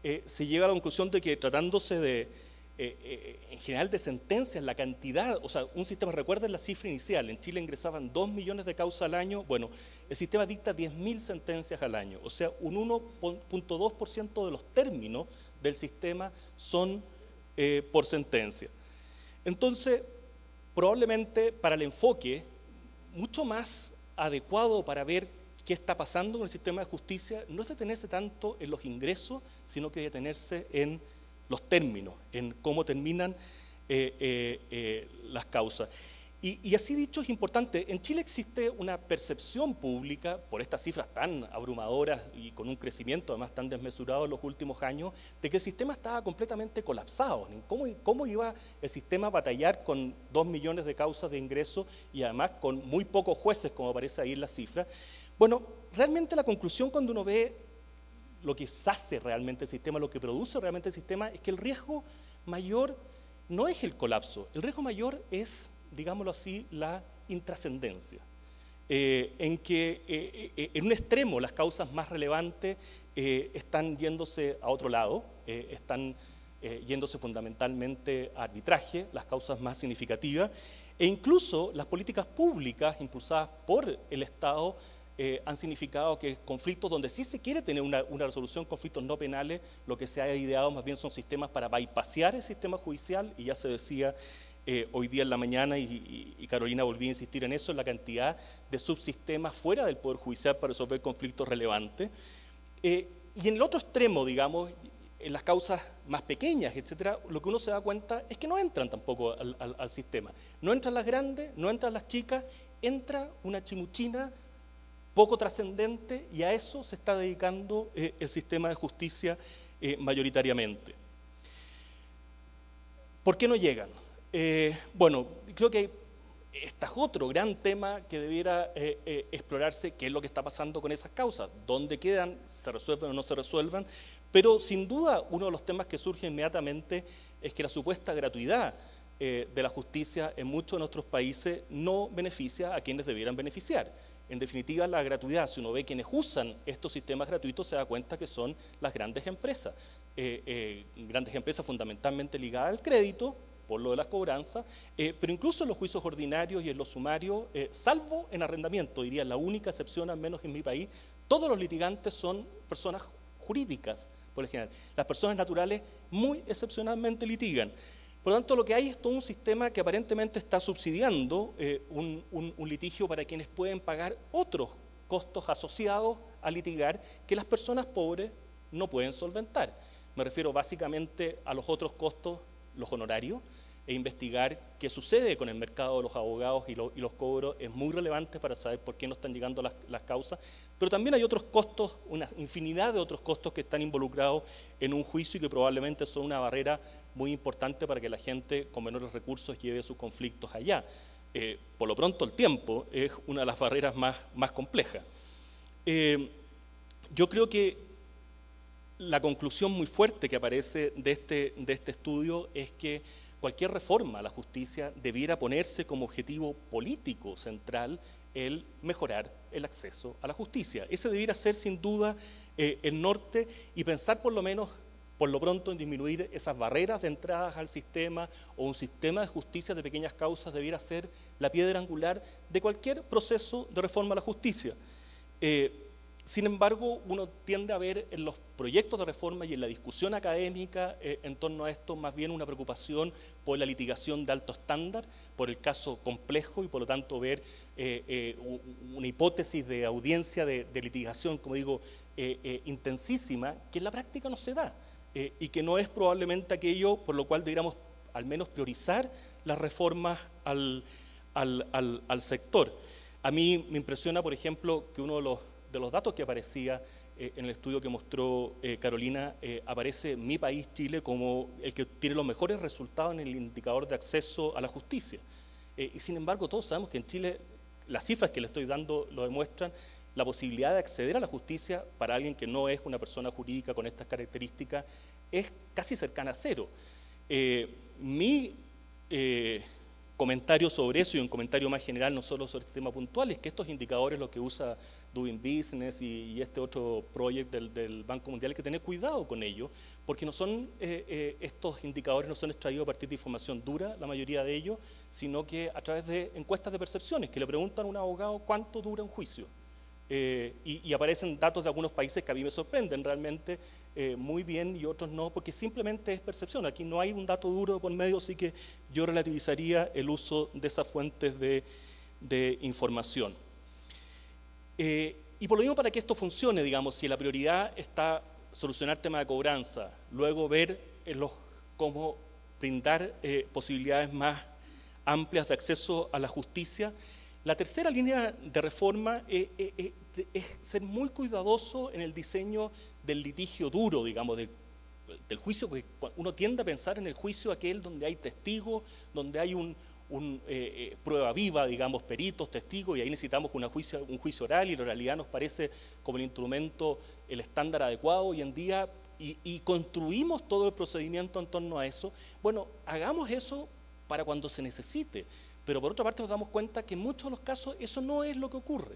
se llega a la conclusión de que tratándose en general de sentencias, la cantidad, o sea, un sistema, recuerden la cifra inicial, en Chile ingresaban 2 millones de causas al año, bueno, el sistema dicta 10.000 sentencias al año, o sea, un 1.2% de los términos del sistema son por sentencia. Entonces, probablemente para el enfoque mucho más adecuado para ver qué está pasando con el sistema de justicia no es detenerse tanto en los ingresos, sino que detenerse en los términos, en cómo terminan las causas. Y así dicho es importante, en Chile existe una percepción pública, por estas cifras tan abrumadoras y con un crecimiento además tan desmesurado en los últimos años, de que el sistema estaba completamente colapsado. ¿Cómo iba el sistema a batallar con 2 millones de causas de ingreso y además con muy pocos jueces, como aparece ahí en la cifra? Bueno, realmente la conclusión cuando uno ve lo que hace realmente el sistema, lo que produce realmente el sistema, es que el riesgo mayor no es el colapso, el riesgo mayor es, digámoslo así, la intrascendencia, en que en un extremo las causas más relevantes están yéndose a otro lado, están yéndose fundamentalmente a arbitraje, las causas más significativas, e incluso las políticas públicas impulsadas por el Estado han significado que conflictos donde sí se quiere tener una resolución, conflictos no penales, lo que se ha ideado más bien son sistemas para bypassear el sistema judicial, y ya se decía hoy día en la mañana, y Carolina volvió a insistir en eso, en la cantidad de subsistemas fuera del Poder Judicial para resolver conflictos relevantes. Y en el otro extremo, digamos, en las causas más pequeñas, etcétera, lo que uno se da cuenta es que no entran tampoco al sistema. No entran las grandes, no entran las chicas, entra una chimuchina poco trascendente, y a eso se está dedicando el sistema de justicia mayoritariamente. ¿Por qué no llegan? Bueno, creo que este es otro gran tema que debiera explorarse, qué es lo que está pasando con esas causas, dónde quedan, se resuelven o no se resuelvan, pero sin duda uno de los temas que surge inmediatamente es que la supuesta gratuidad de la justicia en muchos de nuestros países no beneficia a quienes debieran beneficiar. En definitiva, la gratuidad, si uno ve quienes usan estos sistemas gratuitos, se da cuenta que son las grandes empresas fundamentalmente ligadas al crédito, por lo de las cobranzas, pero incluso en los juicios ordinarios y en los sumarios, salvo en arrendamiento, diría la única excepción, al menos en mi país, todos los litigantes son personas jurídicas, por lo general. Las personas naturales muy excepcionalmente litigan. Por lo tanto, lo que hay es todo un sistema que aparentemente está subsidiando un litigio para quienes pueden pagar otros costos asociados a litigar que las personas pobres no pueden solventar. Me refiero básicamente a los otros costos, los honorarios, e investigar qué sucede con el mercado de los abogados y los cobros es muy relevante para saber por qué no están llegando las causas, pero también hay otros costos, una infinidad de otros costos que están involucrados en un juicio y que probablemente son una barrera muy importante para que la gente con menores recursos lleve sus conflictos allá. Por lo pronto el tiempo es una de las barreras más complejas. Yo creo que la conclusión muy fuerte que aparece de este estudio es que cualquier reforma a la justicia debiera ponerse como objetivo político central el mejorar el acceso a la justicia. Ese debiera ser sin duda el norte, y pensar por lo menos, por lo pronto, en disminuir esas barreras de entradas al sistema, o un sistema de justicia de pequeñas causas debiera ser la piedra angular de cualquier proceso de reforma a la justicia. Sin embargo, uno tiende a ver en los proyectos de reforma y en la discusión académica en torno a esto más bien una preocupación por la litigación de alto estándar, por el caso complejo, y por lo tanto ver una hipótesis de audiencia de litigación, como digo, intensísima, que en la práctica no se da, y que no es probablemente aquello por lo cual deberíamos al menos priorizar las reformas al sector. A mí me impresiona, por ejemplo, que uno de los datos que aparecía en el estudio que mostró Carolina, aparece mi país, Chile, como el que tiene los mejores resultados en el indicador de acceso a la justicia. Y sin embargo, todos sabemos que en Chile, las cifras que le estoy dando lo demuestran, la posibilidad de acceder a la justicia para alguien que no es una persona jurídica con estas características es casi cercana a cero. Mi comentario sobre eso, y un comentario más general, no solo sobre este tema puntual, es que estos indicadores, lo que usa Doing Business y este otro proyecto del Banco Mundial, hay que tener cuidado con ello, porque no son, estos indicadores no son extraídos a partir de información dura, la mayoría de ellos, sino que a través de encuestas de percepciones, que le preguntan a un abogado cuánto dura un juicio. Y aparecen datos de algunos países que a mí me sorprenden realmente muy bien, y otros no, porque simplemente es percepción. Aquí no hay un dato duro por medio, así que yo relativizaría el uso de esas fuentes de información. Y por lo mismo, para que esto funcione, digamos, si la prioridad está solucionar temas de cobranza, luego ver cómo brindar posibilidades más amplias de acceso a la justicia, la tercera línea de reforma es ser muy cuidadoso en el diseño del litigio duro, digamos, del juicio, porque uno tiende a pensar en el juicio aquel donde hay testigos, donde hay prueba viva, digamos, peritos, testigos, y ahí necesitamos un juicio oral, y la oralidad nos parece como el instrumento, el estándar adecuado hoy en día, y construimos todo el procedimiento en torno a eso. Bueno, hagamos eso para cuando se necesite, pero por otra parte nos damos cuenta que en muchos de los casos eso no es lo que ocurre.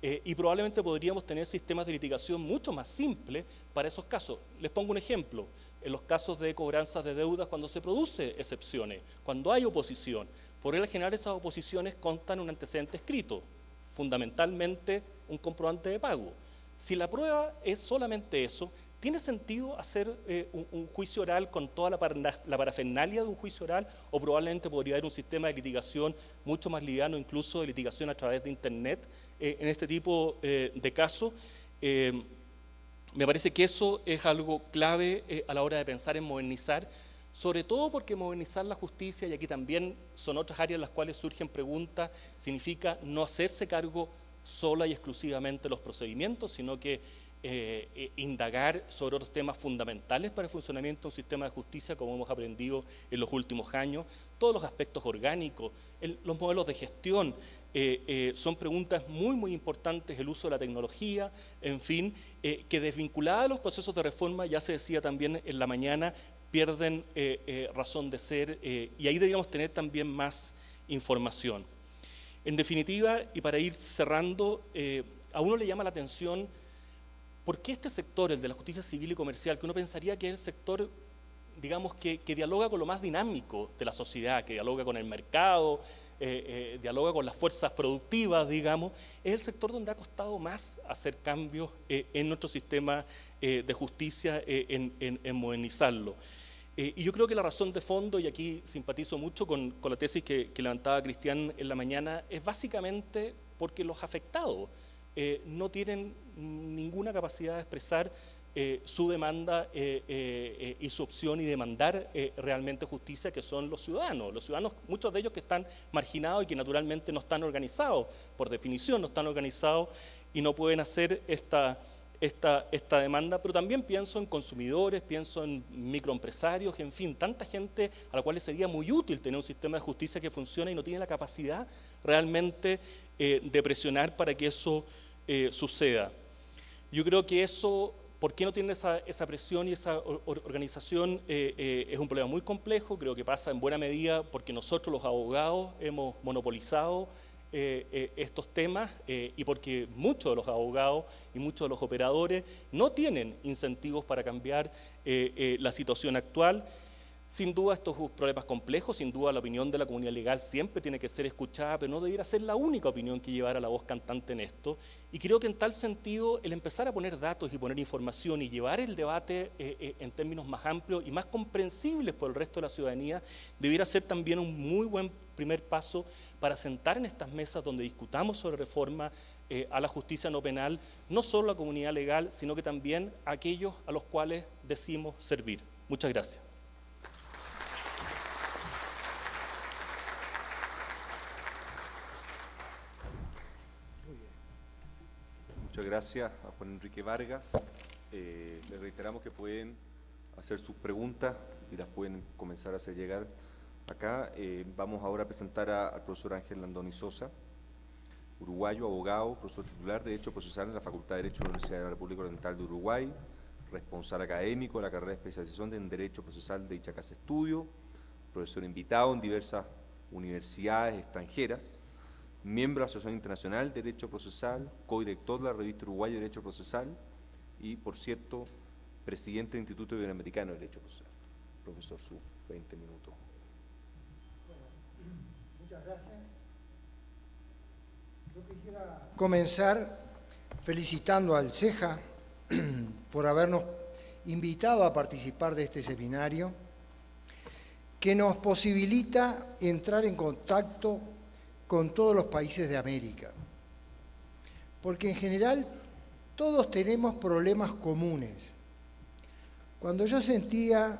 Y probablemente podríamos tener sistemas de litigación mucho más simples para esos casos. Les pongo un ejemplo. En los casos de cobranzas de deudas, cuando se producen excepciones, cuando hay oposición, por regla general esas oposiciones constan un antecedente escrito, fundamentalmente un comprobante de pago. Si la prueba es solamente eso, ¿tiene sentido hacer un juicio oral con toda la parafernalia de un juicio oral? O probablemente podría haber un sistema de litigación mucho más liviano, incluso de litigación a través de Internet, en este tipo de casos. Me parece que eso es algo clave a la hora de pensar en modernizar, sobre todo porque modernizar la justicia, y aquí también son otras áreas en las cuales surgen preguntas, significa no hacerse cargo sola y exclusivamente de los procedimientos, sino que indagar sobre otros temas fundamentales para el funcionamiento de un sistema de justicia, como hemos aprendido en los últimos años, todos los aspectos orgánicos, los modelos de gestión, son preguntas muy, muy importantes, el uso de la tecnología, en fin, que desvinculadas de los procesos de reforma, ya se decía también en la mañana, pierden razón de ser, y ahí deberíamos tener también más información. En definitiva, y para ir cerrando, a uno le llama la atención por qué este sector, el de la justicia civil y comercial, que uno pensaría que es el sector, digamos, que dialoga con lo más dinámico de la sociedad, que dialoga con el mercado, dialoga con las fuerzas productivas, digamos, es el sector donde ha costado más hacer cambios en nuestro sistema de justicia, en modernizarlo. Y yo creo que la razón de fondo, y aquí simpatizo mucho con la tesis que levantaba Cristian en la mañana, es básicamente porque los afectados no tienen ninguna capacidad de expresar su demanda y su opción y demandar realmente justicia, que son los ciudadanos. Los ciudadanos, muchos de ellos que están marginados y que naturalmente no están organizados, por definición no están organizados y no pueden hacer esta demanda, pero también pienso en consumidores, pienso en microempresarios, en fin, tanta gente a la cual les sería muy útil tener un sistema de justicia que funcione y no tiene la capacidad realmente de presionar para que eso suceda. Yo creo que eso ¿Por qué no tienen esa presión y esa organización? Es un problema muy complejo, creo que pasa en buena medida porque nosotros los abogados hemos monopolizado estos temas y porque muchos de los abogados y muchos de los operadores no tienen incentivos para cambiar la situación actual. Sin duda estos son problemas complejos, sin duda la opinión de la comunidad legal siempre tiene que ser escuchada, pero no debiera ser la única opinión que llevara la voz cantante en esto. Y creo que en tal sentido el empezar a poner datos y poner información y llevar el debate en términos más amplios y más comprensibles por el resto de la ciudadanía debiera ser también un muy buen primer paso para sentar en estas mesas donde discutamos sobre reforma a la justicia no penal, no solo la comunidad legal, sino que también a aquellos a los cuales decimos servir. Muchas gracias.
Muchas gracias a Juan Enrique Vargas. Les reiteramos que pueden hacer sus preguntas y las pueden comenzar a hacer llegar acá. Vamos ahora a presentar al profesor Ángel Landoni Sosa, uruguayo, abogado, profesor titular de Derecho Procesal en la Facultad de Derecho de la Universidad de la República Oriental de Uruguay, responsable académico de la carrera de especialización en Derecho Procesal de dicha casa de estudio, profesor invitado en diversas universidades extranjeras, miembro de la Asociación Internacional de Derecho Procesal, codirector de la Revista Uruguaya de Derecho Procesal y, por cierto, presidente del Instituto Iberoamericano de Derecho Procesal. Profesor, sus 20 minutos.
Bueno, muchas gracias. Yo quisiera comenzar felicitando al CEJA por habernos invitado a participar de este seminario que nos posibilita entrar en contacto con todos los países de América, porque en general todos tenemos problemas comunes. Cuando yo sentía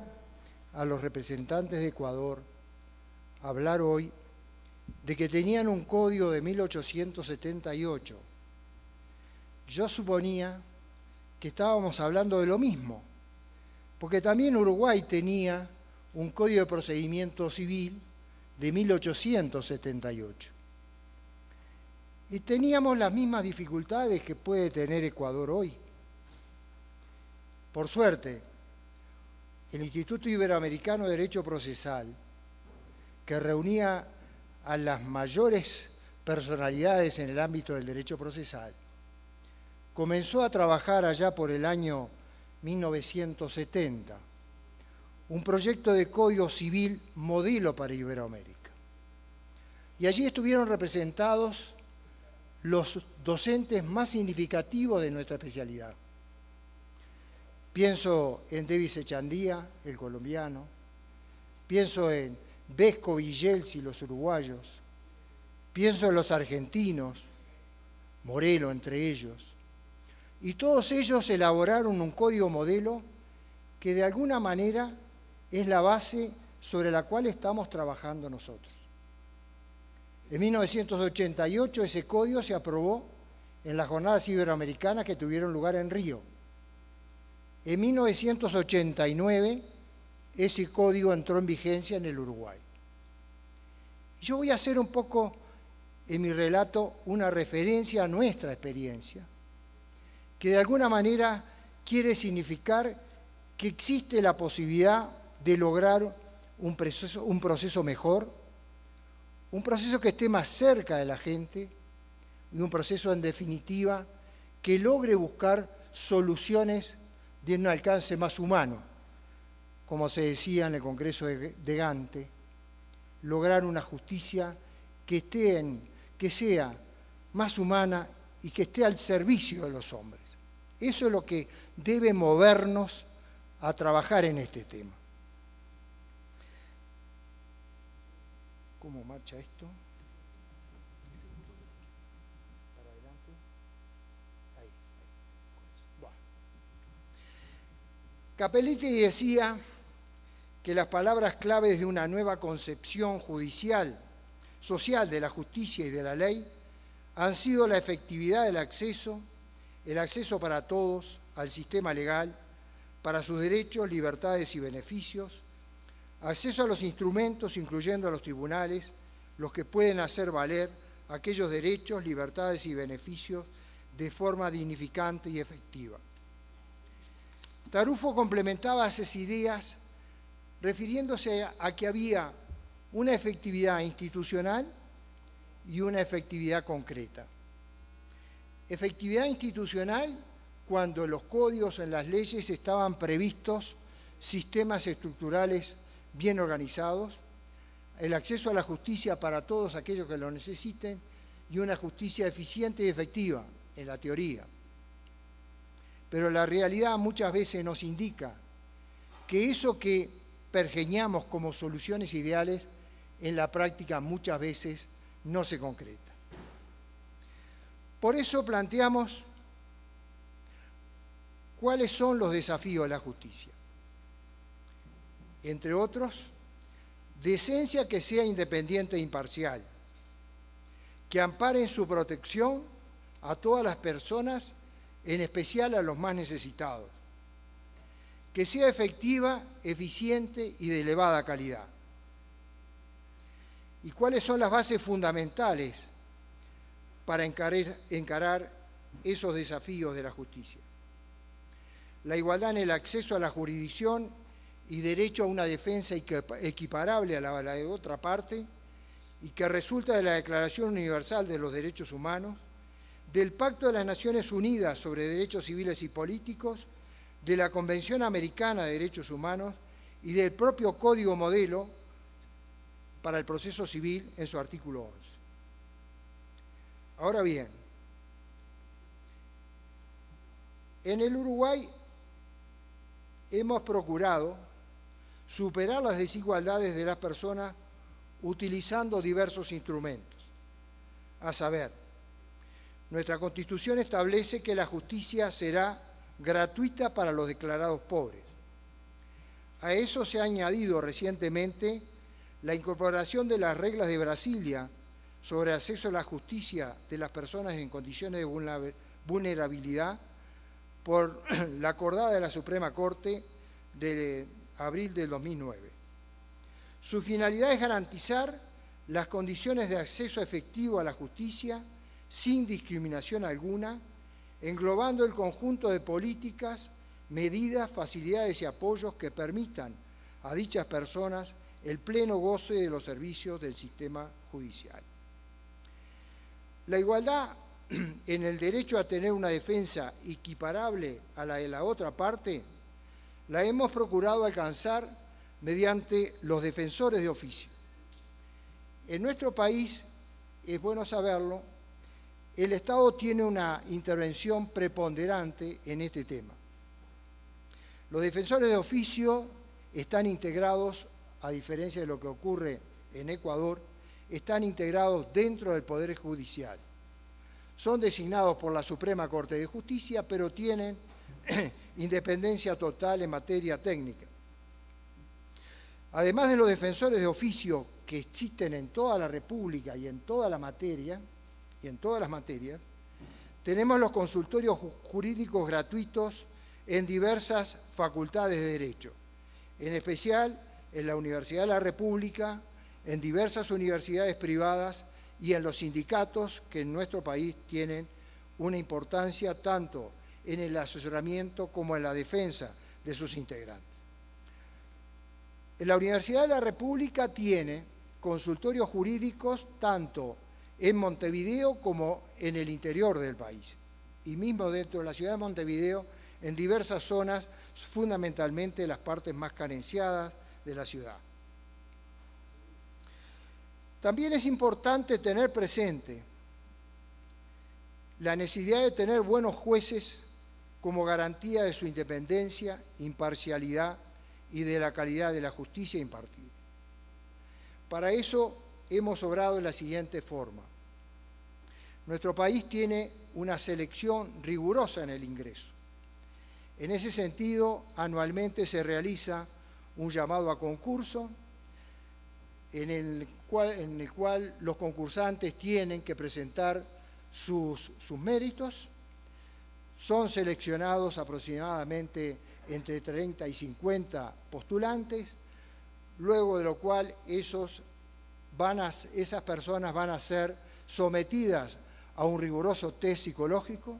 a los representantes de Ecuador hablar hoy de que tenían un código de 1878, yo suponía que estábamos hablando de lo mismo, porque también Uruguay tenía un código de procedimiento civil de 1878. Y teníamos las mismas dificultades que puede tener Ecuador hoy. Por suerte, el Instituto Iberoamericano de Derecho Procesal, que reunía a las mayores personalidades en el ámbito del derecho procesal, comenzó a trabajar allá por el año 1970, un proyecto de código civil modelo para Iberoamérica. Y allí estuvieron representados los docentes más significativos de nuestra especialidad. Pienso en Davis Echandía, el colombiano, pienso en Vesco Villels los uruguayos, pienso en los argentinos, Morelo entre ellos, y todos ellos elaboraron un código modelo que de alguna manera es la base sobre la cual estamos trabajando nosotros. En 1988 ese código se aprobó en las jornadas iberoamericanas que tuvieron lugar en Río. En 1989 ese código entró en vigencia en el Uruguay. Y yo voy a hacer un poco en mi relato una referencia a nuestra experiencia, que de alguna manera quiere significar que existe la posibilidad de lograr un proceso mejor, un proceso que esté más cerca de la gente y un proceso, en definitiva, que logre buscar soluciones de un alcance más humano. Como se decía en el Congreso de Gante, lograr una justicia que sea más humana y que esté al servicio de los hombres. Eso es lo que debe movernos a trabajar en este tema. ¿Cómo marcha esto? Para adelante. Ahí. Bueno. Capelletti decía que las palabras claves de una nueva concepción judicial, social de la justicia y de la ley han sido la efectividad del acceso, el acceso para todos al sistema legal, para sus derechos, libertades y beneficios, acceso a los instrumentos, incluyendo a los tribunales, los que pueden hacer valer aquellos derechos, libertades y beneficios de forma dignificante y efectiva. Tarufo complementaba esas ideas refiriéndose a que había una efectividad institucional y una efectividad concreta. Efectividad institucional cuando en los códigos, en las leyes, estaban previstos sistemas estructurales bien organizados, el acceso a la justicia para todos aquellos que lo necesiten y una justicia eficiente y efectiva, en la teoría. Pero la realidad muchas veces nos indica que eso que pergeñamos como soluciones ideales, en la práctica muchas veces no se concreta. Por eso planteamos cuáles son los desafíos de la justicia. Entre otros, decencia que sea independiente e imparcial, que ampare en su protección a todas las personas, en especial a los más necesitados, que sea efectiva, eficiente y de elevada calidad. ¿Y cuáles son las bases fundamentales para encarar esos desafíos de la justicia? La igualdad en el acceso a la jurisdicción y derecho a una defensa equiparable a la de otra parte, y que resulta de la Declaración Universal de los Derechos Humanos, del Pacto de las Naciones Unidas sobre Derechos Civiles y Políticos, de la Convención Americana de Derechos Humanos y del propio Código Modelo para el Proceso Civil en su artículo 11. Ahora bien, en el Uruguay hemos procurado superar las desigualdades de las personas utilizando diversos instrumentos. A saber, nuestra Constitución establece que la justicia será gratuita para los declarados pobres. A eso se ha añadido recientemente la incorporación de las reglas de Brasilia sobre acceso a la justicia de las personas en condiciones de vulnerabilidad por la acordada de la Suprema Corte de abril del 2009. Su finalidad es garantizar las condiciones de acceso efectivo a la justicia sin discriminación alguna, englobando el conjunto de políticas, medidas, facilidades y apoyos que permitan a dichas personas el pleno goce de los servicios del sistema judicial. La igualdad en el derecho a tener una defensa equiparable a la de la otra parte la hemos procurado alcanzar mediante los defensores de oficio. En nuestro país, es bueno saberlo, el Estado tiene una intervención preponderante en este tema. Los defensores de oficio están integrados, a diferencia de lo que ocurre en Ecuador, están integrados dentro del Poder Judicial. Son designados por la Suprema Corte de Justicia, pero tienen independencia total en materia técnica. Además de los defensores de oficio que existen en toda la República y en todas las materias, tenemos los consultorios jurídicos gratuitos en diversas facultades de Derecho, en especial en la Universidad de la República, en diversas universidades privadas y en los sindicatos que en nuestro país tienen una importancia tanto en el asesoramiento como en la defensa de sus integrantes. La Universidad de la República tiene consultorios jurídicos tanto en Montevideo como en el interior del país, y mismo dentro de la ciudad de Montevideo, en diversas zonas, fundamentalmente las partes más carenciadas de la ciudad. También es importante tener presente la necesidad de tener buenos jueces como garantía de su independencia, imparcialidad y de la calidad de la justicia impartida. Para eso hemos obrado de la siguiente forma. Nuestro país tiene una selección rigurosa en el ingreso. En ese sentido, anualmente se realiza un llamado a concurso en el cual los concursantes tienen que presentar sus méritos. Son seleccionados aproximadamente entre 30 y 50 postulantes, luego de lo cual esas personas van a ser sometidas a un riguroso test psicológico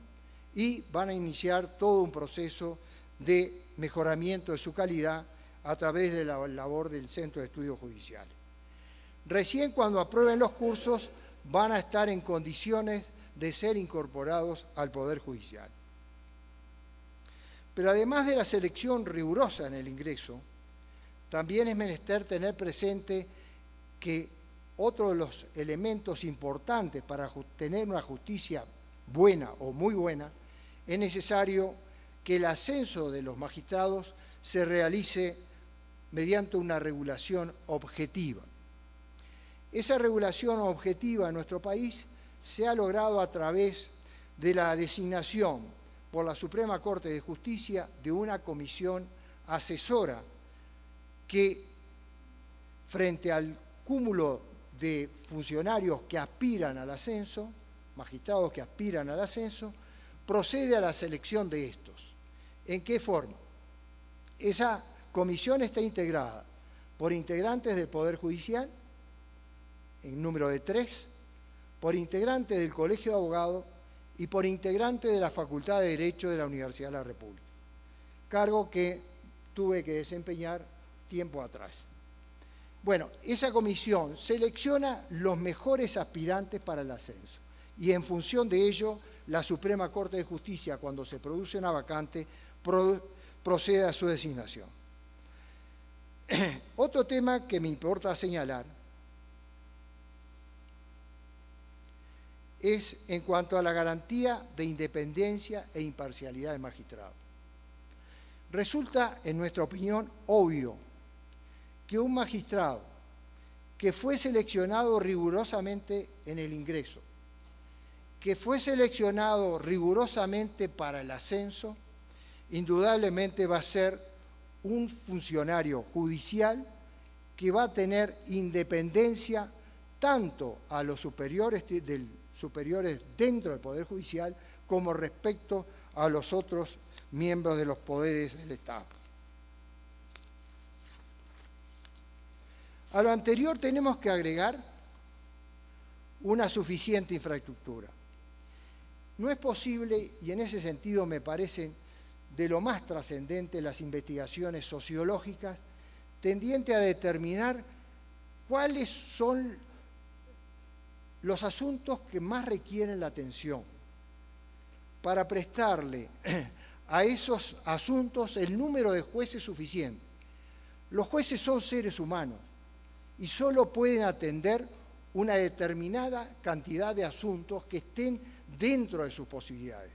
y van a iniciar todo un proceso de mejoramiento de su calidad a través de la labor del Centro de Estudios Judiciales. Recién cuando aprueben los cursos van a estar en condiciones de ser incorporados al Poder Judicial. Pero además de la selección rigurosa en el ingreso, también es menester tener presente que otro de los elementos importantes para tener una justicia buena o muy buena, es necesario que el ascenso de los magistrados se realice mediante una regulación objetiva. Esa regulación objetiva en nuestro país se ha logrado a través de la designación por la Suprema Corte de Justicia de una comisión asesora que, frente al cúmulo de funcionarios que aspiran al ascenso, magistrados que aspiran al ascenso, procede a la selección de estos. ¿En qué forma? Esa comisión está integrada por integrantes del Poder Judicial, en número de 3, por integrantes del Colegio de Abogados y por integrantes de la Facultad de Derecho de la Universidad de la República, cargo que tuve que desempeñar tiempo atrás. Bueno, esa comisión selecciona los mejores aspirantes para el ascenso y en función de ello, la Suprema Corte de Justicia, cuando se produce una vacante, procede a su designación. Otro tema que me importa señalar es en cuanto a la garantía de independencia e imparcialidad del magistrado. Resulta, en nuestra opinión, obvio que un magistrado que fue seleccionado rigurosamente en el ingreso, que fue seleccionado rigurosamente para el ascenso, indudablemente va a ser un funcionario judicial que va a tener independencia tanto a los superiores dentro del Poder Judicial como respecto a los otros miembros de los poderes del Estado. A lo anterior tenemos que agregar una suficiente infraestructura. No es posible, y en ese sentido me parecen de lo más trascendente las investigaciones sociológicas tendientes a determinar cuáles son los asuntos que más requieren la atención para prestarle a esos asuntos el número de jueces suficiente. Los jueces son seres humanos y solo pueden atender una determinada cantidad de asuntos que estén dentro de sus posibilidades.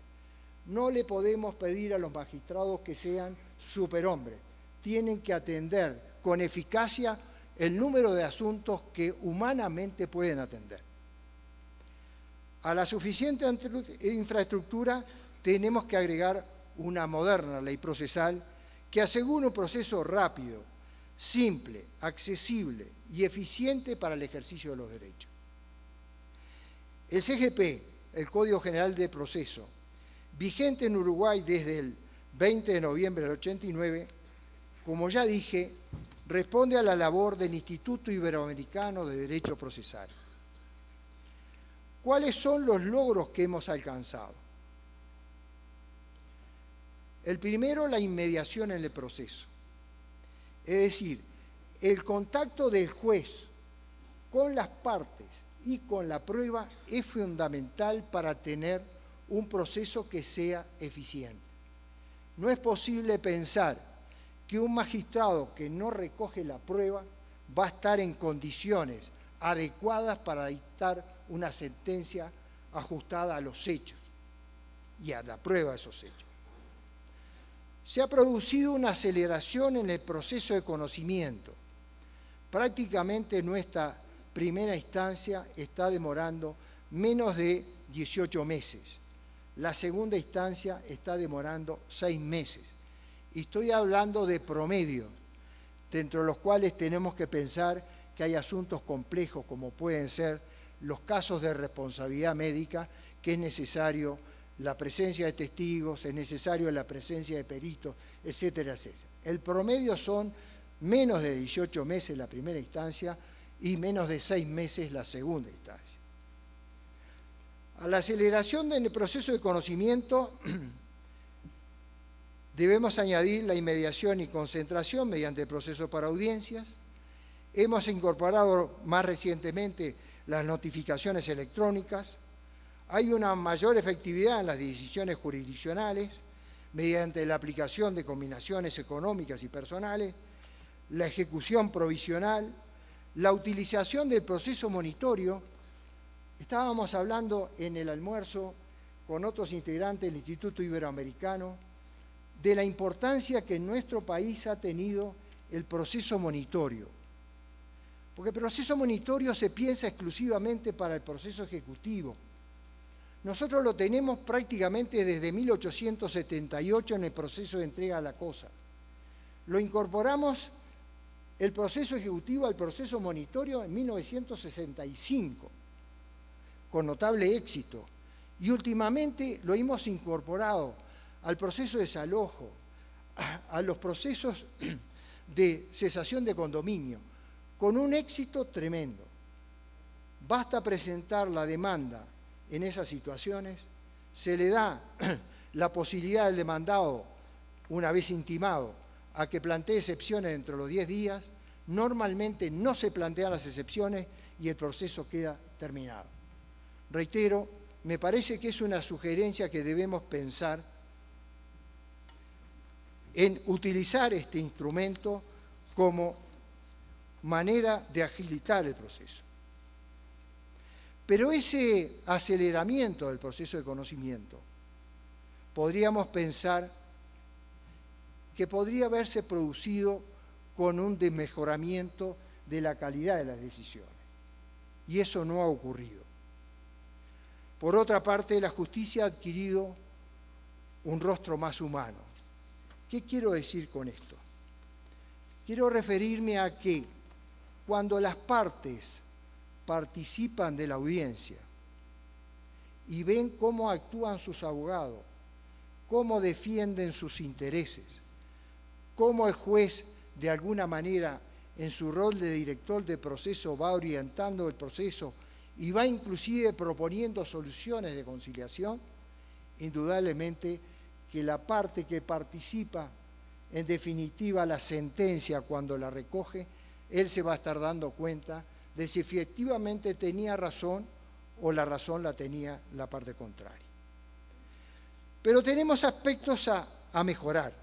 No le podemos pedir a los magistrados que sean superhombres. Tienen que atender con eficacia el número de asuntos que humanamente pueden atender. A la suficiente infraestructura tenemos que agregar una moderna ley procesal que asegure un proceso rápido, simple, accesible y eficiente para el ejercicio de los derechos. El CGP, el Código General de Proceso, vigente en Uruguay desde el 20 de noviembre del 89, como ya dije, responde a la labor del Instituto Iberoamericano de Derecho Procesal. ¿Cuáles son los logros que hemos alcanzado? El primero, la inmediación en el proceso. Es decir, el contacto del juez con las partes y con la prueba es fundamental para tener un proceso que sea eficiente. No es posible pensar que un magistrado que no recoge la prueba va a estar en condiciones adecuadas para dictar una sentencia ajustada a los hechos y a la prueba de esos hechos. Se ha producido una aceleración en el proceso de conocimiento. Prácticamente nuestra primera instancia está demorando menos de 18 meses. La segunda instancia está demorando 6 meses. Y estoy hablando de promedios, dentro de los cuales tenemos que pensar que hay asuntos complejos como pueden ser los casos de responsabilidad médica, que es necesario la presencia de testigos, es necesario la presencia de peritos, etcétera, etcétera. El promedio son menos de 18 meses la primera instancia y menos de 6 meses la segunda instancia. A la aceleración del proceso de conocimiento Debemos añadir la inmediación y concentración mediante el proceso para audiencias. Hemos incorporado más recientemente las notificaciones electrónicas. Hay una mayor efectividad en las decisiones jurisdiccionales mediante la aplicación de combinaciones económicas y personales, la ejecución provisional, la utilización del proceso monitorio. Estábamos hablando en el almuerzo con otros integrantes del Instituto Iberoamericano de la importancia que en nuestro país ha tenido el proceso monitorio. Porque el proceso monitorio se piensa exclusivamente para el proceso ejecutivo. Nosotros lo tenemos prácticamente desde 1878 en el proceso de entrega a la cosa. Lo incorporamos el proceso ejecutivo al proceso monitorio en 1965, con notable éxito. Y últimamente lo hemos incorporado al proceso de desalojo, a los procesos de cesación de condominio, con un éxito tremendo. Basta presentar la demanda en esas situaciones, se le da la posibilidad al demandado, una vez intimado, a que plantee excepciones dentro de los 10 días, normalmente no se plantean las excepciones y el proceso queda terminado. Reitero, me parece que es una sugerencia que debemos pensar en utilizar este instrumento como manera de agilitar el proceso. Pero ese aceleramiento del proceso de conocimiento, podríamos pensar que podría haberse producido con un desmejoramiento de la calidad de las decisiones. Y eso no ha ocurrido. Por otra parte, la justicia ha adquirido un rostro más humano. ¿Qué quiero decir con esto? Quiero referirme a que cuando las partes participan de la audiencia y ven cómo actúan sus abogados, cómo defienden sus intereses, cómo el juez, de alguna manera, en su rol de director de proceso, va orientando el proceso y va inclusive proponiendo soluciones de conciliación, indudablemente que la parte que participa, en definitiva la sentencia cuando la recoge, él se va a estar dando cuenta de si efectivamente tenía razón o la razón la tenía la parte contraria. Pero tenemos aspectos a mejorar.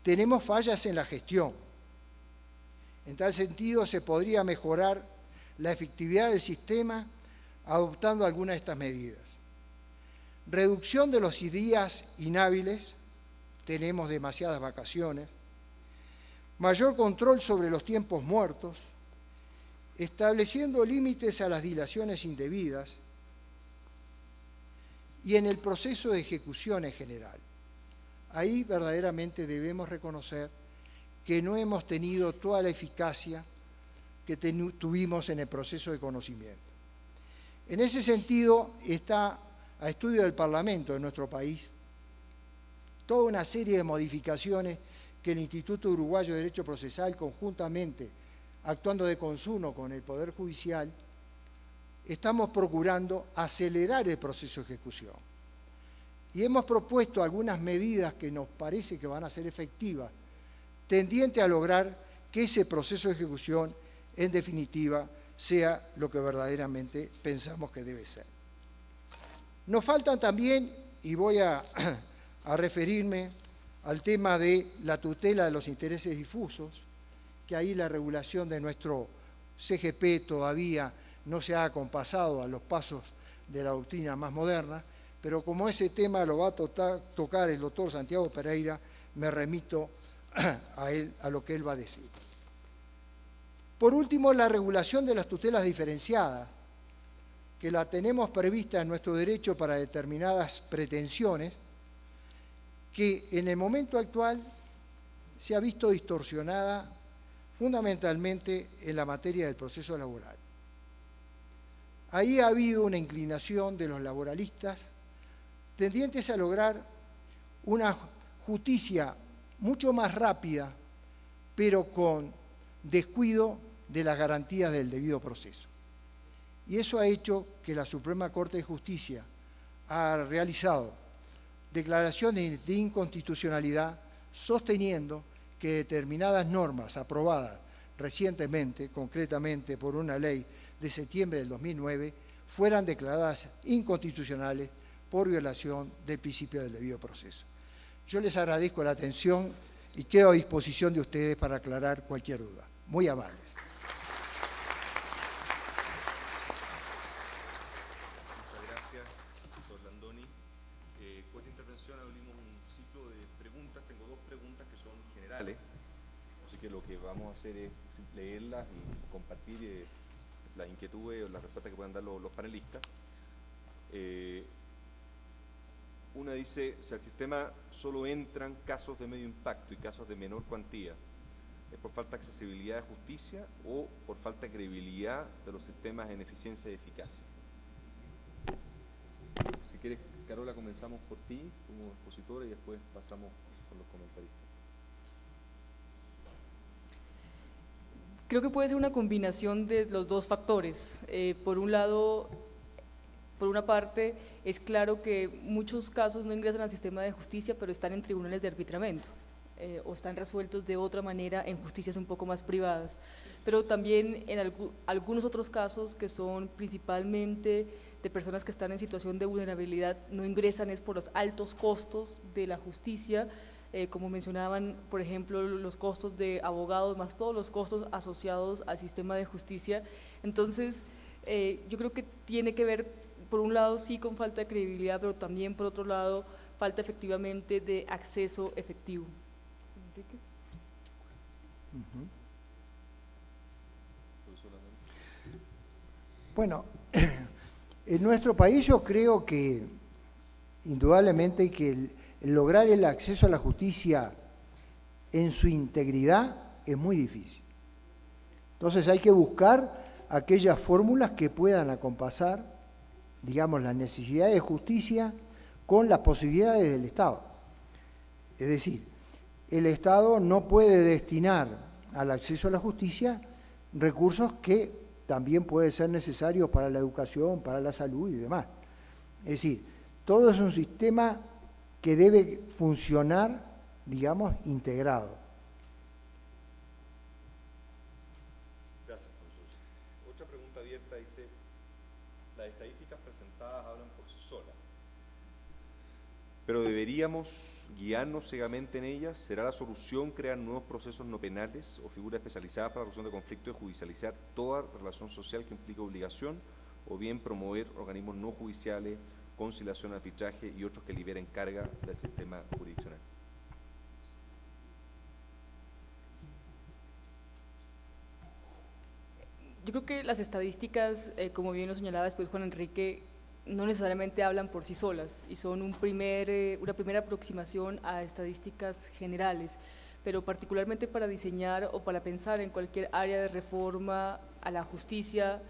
Tenemos fallas en la gestión. En tal sentido, se podría mejorar la efectividad del sistema adoptando algunas de estas medidas. Reducción de los días inhábiles, tenemos demasiadas vacaciones. Mayor control sobre los tiempos muertos, estableciendo límites a las dilaciones indebidas y en el proceso de ejecución en general. Ahí verdaderamente debemos reconocer que no hemos tenido toda la eficacia que tuvimos en el proceso de conocimiento. En ese sentido, está a estudio del Parlamento de nuestro país toda una serie de modificaciones que el Instituto Uruguayo de Derecho Procesal, conjuntamente actuando de consuno con el Poder Judicial, estamos procurando acelerar el proceso de ejecución. Y hemos propuesto algunas medidas que nos parece que van a ser efectivas, tendientes a lograr que ese proceso de ejecución, en definitiva, sea lo que verdaderamente pensamos que debe ser. Nos faltan también, y voy a referirme al tema de la tutela de los intereses difusos, que ahí la regulación de nuestro CGP todavía no se ha acompasado a los pasos de la doctrina más moderna, pero como ese tema lo va a tocar el doctor Santiago Pereira, me remito a él, a lo que él va a decir. Por último, la regulación de las tutelas diferenciadas, que la tenemos prevista en nuestro derecho para determinadas pretensiones, que en el momento actual se ha visto distorsionada fundamentalmente en la materia del proceso laboral. Ahí ha habido una inclinación de los laboralistas tendientes a lograr una justicia mucho más rápida, pero con descuido de las garantías del debido proceso. Y eso ha hecho que la Suprema Corte de Justicia ha realizado declaraciones de inconstitucionalidad sosteniendo que determinadas normas aprobadas recientemente, concretamente por una ley de septiembre del 2009, fueran declaradas inconstitucionales por violación del principio del debido proceso. Yo les agradezco la atención y quedo a disposición de ustedes para aclarar cualquier duda. Muy amables.
Muchas gracias, doctor Landoni. Con esta intervención abrimos un ciclo de preguntas. Tengo dos preguntas que son generales, así que lo que vamos a hacer es leerlas y compartir las inquietudes o las respuestas que puedan dar los panelistas. Una dice, si al sistema solo entran casos de medio impacto y casos de menor cuantía, ¿es por falta de accesibilidad de justicia o por falta de credibilidad de los sistemas en eficiencia y eficacia? Si quieres, Carola, comenzamos por ti como expositora y después pasamos con los comentaristas.
Creo que puede ser una combinación de los dos factores. Por un lado, por una parte, es claro que muchos casos no ingresan al sistema de justicia, pero están en tribunales de arbitramiento o están resueltos de otra manera en justicias un poco más privadas. Pero también en algunos otros casos que son principalmente de personas que están en situación de vulnerabilidad, no ingresan es por los altos costos de la justicia, como mencionaban, por ejemplo, los costos de abogados, más todos los costos asociados al sistema de justicia. Entonces, yo creo que tiene que ver, por un lado, sí con falta de credibilidad, pero también, por otro lado, falta efectivamente de acceso efectivo. ¿Enrique?
Bueno, en nuestro país yo creo que indudablemente que el lograr el acceso a la justicia en su integridad es muy difícil. Entonces hay que buscar aquellas fórmulas que puedan acompasar, digamos, las necesidades de justicia con las posibilidades del Estado. Es decir, el Estado no puede destinar al acceso a la justicia recursos que también pueden ser necesarios para la educación, para la salud y demás. Es decir, todo es un sistema que debe funcionar, digamos, integrado.
Gracias, profesor. Otra pregunta abierta dice, las estadísticas presentadas hablan por sí solas, pero deberíamos guiarnos ciegamente en ellas. ¿Será la solución crear nuevos procesos no penales o figuras especializadas para la resolución de conflictos y judicializar toda relación social que implique obligación, o bien promover organismos no judiciales, conciliación, arbitraje y otros que liberen carga del sistema jurisdiccional?
Yo creo que las estadísticas, como bien lo señalaba después Juan Enrique, no necesariamente hablan por sí solas y son una primera aproximación a estadísticas generales, pero particularmente para diseñar o para pensar en cualquier área de reforma a la justicia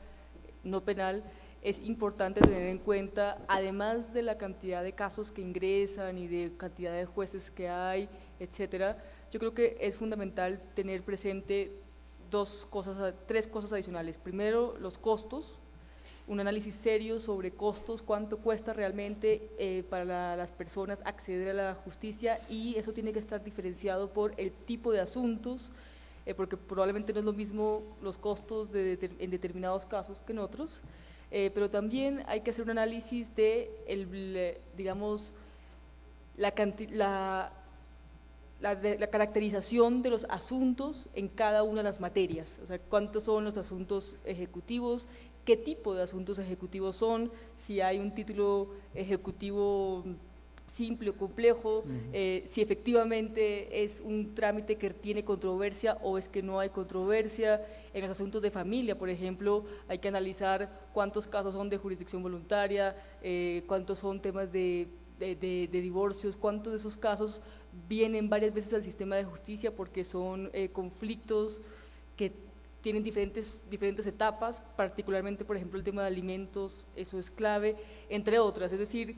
no penal, es importante tener en cuenta, además de la cantidad de casos que ingresan y de cantidad de jueces que hay, etcétera, yo creo que es fundamental tener presente tres cosas adicionales. Primero, los costos, un análisis serio sobre costos, cuánto cuesta realmente para las personas acceder a la justicia, y eso tiene que estar diferenciado por el tipo de asuntos, porque probablemente no es lo mismo los costos en determinados casos que en otros. Pero también hay que hacer un análisis de, digamos, la caracterización de los asuntos en cada una de las materias, o sea, cuántos son los asuntos ejecutivos, qué tipo de asuntos ejecutivos son, si hay un título ejecutivo simple o complejo, si efectivamente es un trámite que tiene controversia o es que no hay controversia. En los asuntos de familia, por ejemplo, hay que analizar cuántos casos son de jurisdicción voluntaria, cuántos son temas de divorcios, cuántos de esos casos vienen varias veces al sistema de justicia porque son conflictos que tienen diferentes etapas, particularmente, por ejemplo, el tema de alimentos, eso es clave, entre otras. Es decir,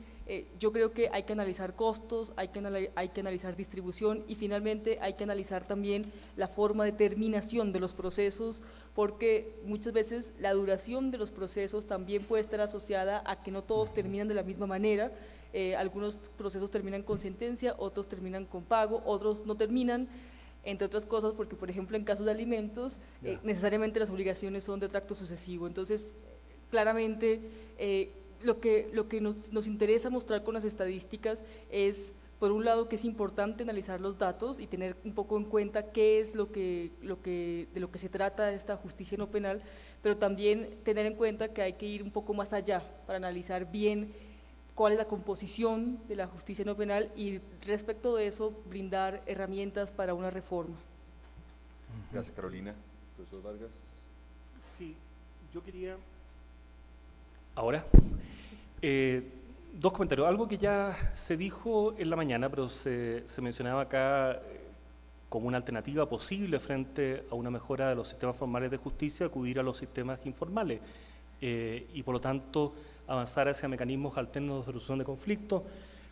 yo creo que hay que analizar costos, hay que analizar distribución y finalmente hay que analizar también la forma de terminación de los procesos, porque muchas veces la duración de los procesos también puede estar asociada a que no todos terminan de la misma manera. Algunos procesos terminan con sentencia, otros terminan con pago, otros no terminan, entre otras cosas porque, por ejemplo, en casos de alimentos, necesariamente las obligaciones son de tracto sucesivo. Entonces, claramente, lo que nos interesa mostrar con las estadísticas es, por un lado, que es importante analizar los datos y tener un poco en cuenta qué es de lo que se trata esta justicia no penal, pero también tener en cuenta que hay que ir un poco más allá para analizar bien cuál es la composición de la justicia no penal y respecto de eso brindar herramientas para una reforma.
Gracias, Carolina. Profesor Vargas.
Sí, yo quería… Ahora, dos comentarios. Algo que ya se dijo en la mañana, pero se mencionaba acá como una alternativa posible frente a una mejora de los sistemas formales de justicia, acudir a los sistemas informales y por lo tanto avanzar hacia mecanismos alternos de resolución de conflictos,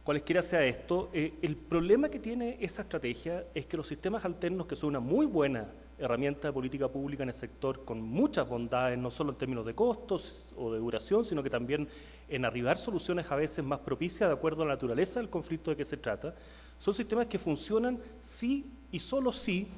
cualesquiera sea esto. El problema que tiene esa estrategia es que los sistemas alternos, que son una muy buena herramienta de política pública en el sector, con muchas bondades, no solo en términos de costos o de duración, sino que también en arribar soluciones a veces más propicias de acuerdo a la naturaleza del conflicto de que se trata, son sistemas que funcionan sí y solo si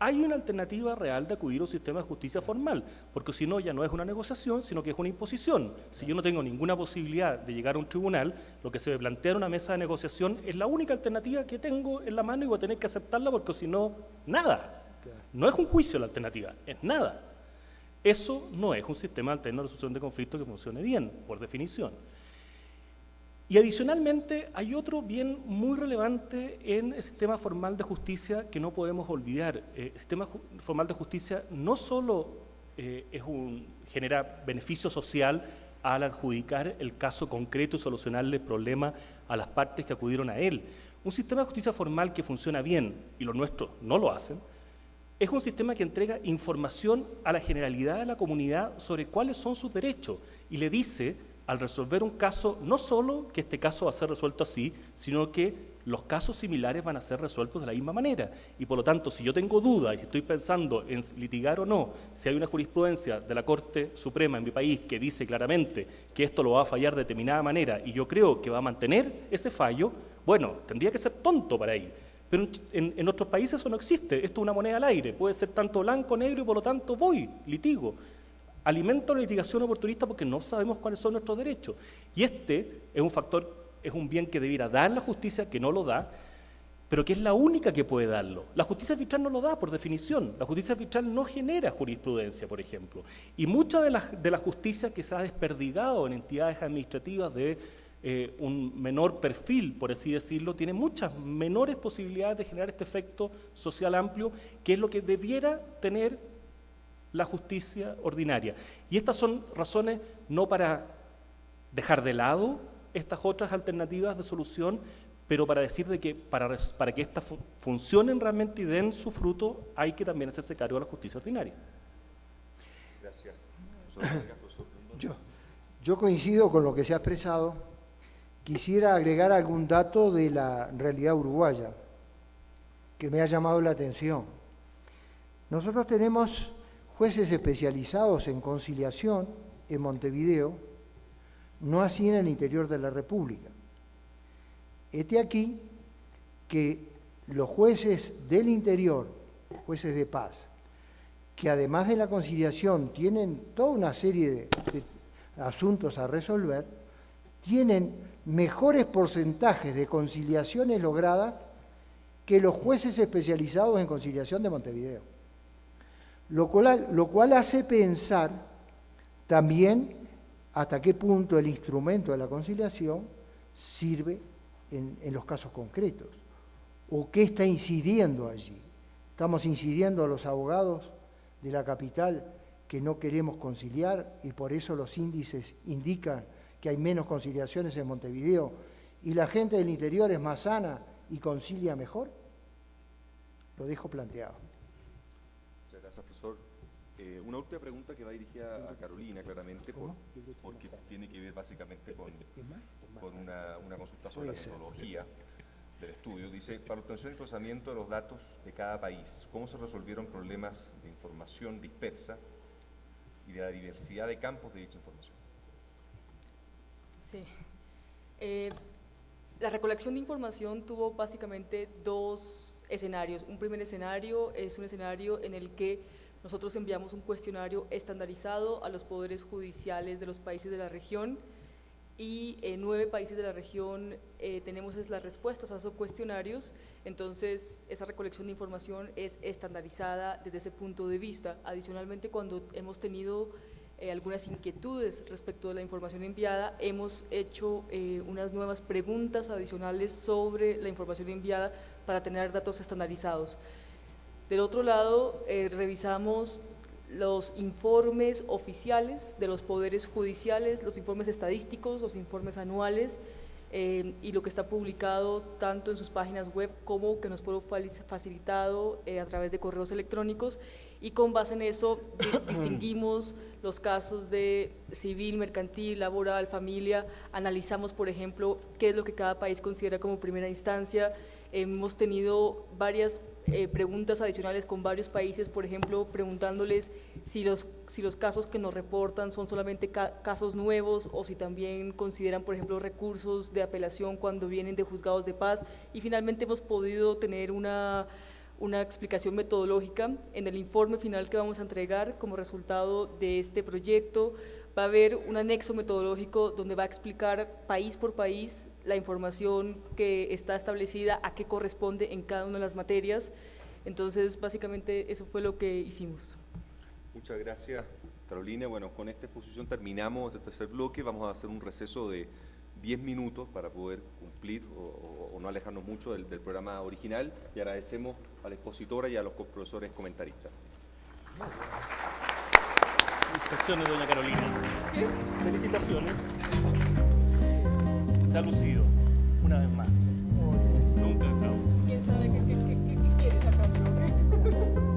hay una alternativa real de acudir a un sistema de justicia formal, porque si no ya no es una negociación, sino que es una imposición. Si yo no tengo ninguna posibilidad de llegar a un tribunal, lo que se me plantea en una mesa de negociación es la única alternativa que tengo en la mano y voy a tener que aceptarla porque si no, nada. No es un juicio la alternativa, es nada. Eso no es un sistema alterno de resolución de conflictos que funcione bien, por definición. Y adicionalmente hay otro bien muy relevante en el sistema formal de justicia que no podemos olvidar. El sistema formal de justicia no solo genera beneficio social al adjudicar el caso concreto y solucionarle el problema a las partes que acudieron a él. Un sistema de justicia formal que funciona bien, y los nuestros no lo hacen, es un sistema que entrega información a la generalidad de la comunidad sobre cuáles son sus derechos y le dice, al resolver un caso, no solo que este caso va a ser resuelto así, sino que los casos similares van a ser resueltos de la misma manera. Y por lo tanto, si yo tengo dudas y si estoy pensando en litigar o no, si hay una jurisprudencia de la Corte Suprema en mi país que dice claramente que esto lo va a fallar de determinada manera y yo creo que va a mantener ese fallo, bueno, tendría que ser tonto para ir. Pero en otros países eso no existe, esto es una moneda al aire, puede ser tanto blanco, negro y por lo tanto voy, litigo. Alimento la litigación oportunista porque no sabemos cuáles son nuestros derechos. Y este es un factor, es un bien que debiera dar la justicia, que no lo da, pero que es la única que puede darlo. La justicia arbitral no lo da, por definición. La justicia arbitral no genera jurisprudencia, por ejemplo. Y mucha de la justicia que se ha desperdigado en entidades administrativas de un menor perfil, por así decirlo, tiene muchas menores posibilidades de generar este efecto social amplio, que es lo que debiera tener la justicia ordinaria. Y estas son razones no para dejar de lado estas otras alternativas de solución, pero para decir de que para que estas funcionen realmente y den su fruto, hay que también hacerse cargo de la justicia ordinaria.
Gracias.
Yo coincido con lo que se ha expresado. Quisiera agregar algún dato de la realidad uruguaya que me ha llamado la atención. Nosotros tenemos jueces especializados en conciliación en Montevideo, no así en el interior de la República. Este aquí que los jueces del interior, jueces de paz, que además de la conciliación tienen toda una serie de asuntos a resolver, tienen mejores porcentajes de conciliaciones logradas que los jueces especializados en conciliación de Montevideo. Lo cual hace pensar también hasta qué punto el instrumento de la conciliación sirve en los casos concretos, o qué está incidiendo allí. Estamos incidiendo a los abogados de la capital que no queremos conciliar y por eso los índices indican que hay menos conciliaciones en Montevideo y la gente del interior es más sana y concilia mejor. Lo dejo planteado.
Muchas gracias, profesor. Una última pregunta que va dirigida a Carolina, claramente, porque tiene que ver básicamente con una consulta sobre la metodología del estudio. Dice, para la obtención y procesamiento de los datos de cada país, ¿cómo se resolvieron problemas de información dispersa y de la diversidad de campos de dicha información?
Sí. La recolección de información tuvo básicamente dos escenarios. Un primer escenario es un escenario en el que nosotros enviamos un cuestionario estandarizado a los poderes judiciales de los países de la región y en 9 países de la región tenemos las respuestas a esos cuestionarios. Entonces esa recolección de información es estandarizada desde ese punto de vista. Adicionalmente, cuando hemos tenido algunas inquietudes respecto de la información enviada, hemos hecho unas nuevas preguntas adicionales sobre la información enviada para tener datos estandarizados. Del otro lado, revisamos los informes oficiales de los poderes judiciales, los informes estadísticos, los informes anuales y lo que está publicado tanto en sus páginas web como que nos fue facilitado a través de correos electrónicos, y con base en eso distinguimos los casos de civil, mercantil, laboral, familia, analizamos, por ejemplo, qué es lo que cada país considera como primera instancia. Hemos tenido varias preguntas adicionales con varios países, por ejemplo, preguntándoles si los casos que nos reportan son solamente casos nuevos o si también consideran, por ejemplo, recursos de apelación cuando vienen de juzgados de paz, y finalmente hemos podido tener una explicación metodológica. En el informe final que vamos a entregar como resultado de este proyecto va a haber un anexo metodológico donde va a explicar país por país la información que está establecida, a qué corresponde en cada una de las materias. Entonces, básicamente eso fue lo que hicimos.
Muchas gracias, Carolina. Bueno, con esta exposición terminamos este tercer bloque. Vamos a hacer un receso de 10 minutos para poder cumplir o no alejarnos mucho del programa original, y agradecemos a la expositora y a los profesores comentaristas.
Felicitaciones, doña Carolina. ¿Qué? Felicitaciones. Se ha lucido, una vez más. Nunca he estado.
¿Quién sabe qué quiere sacar?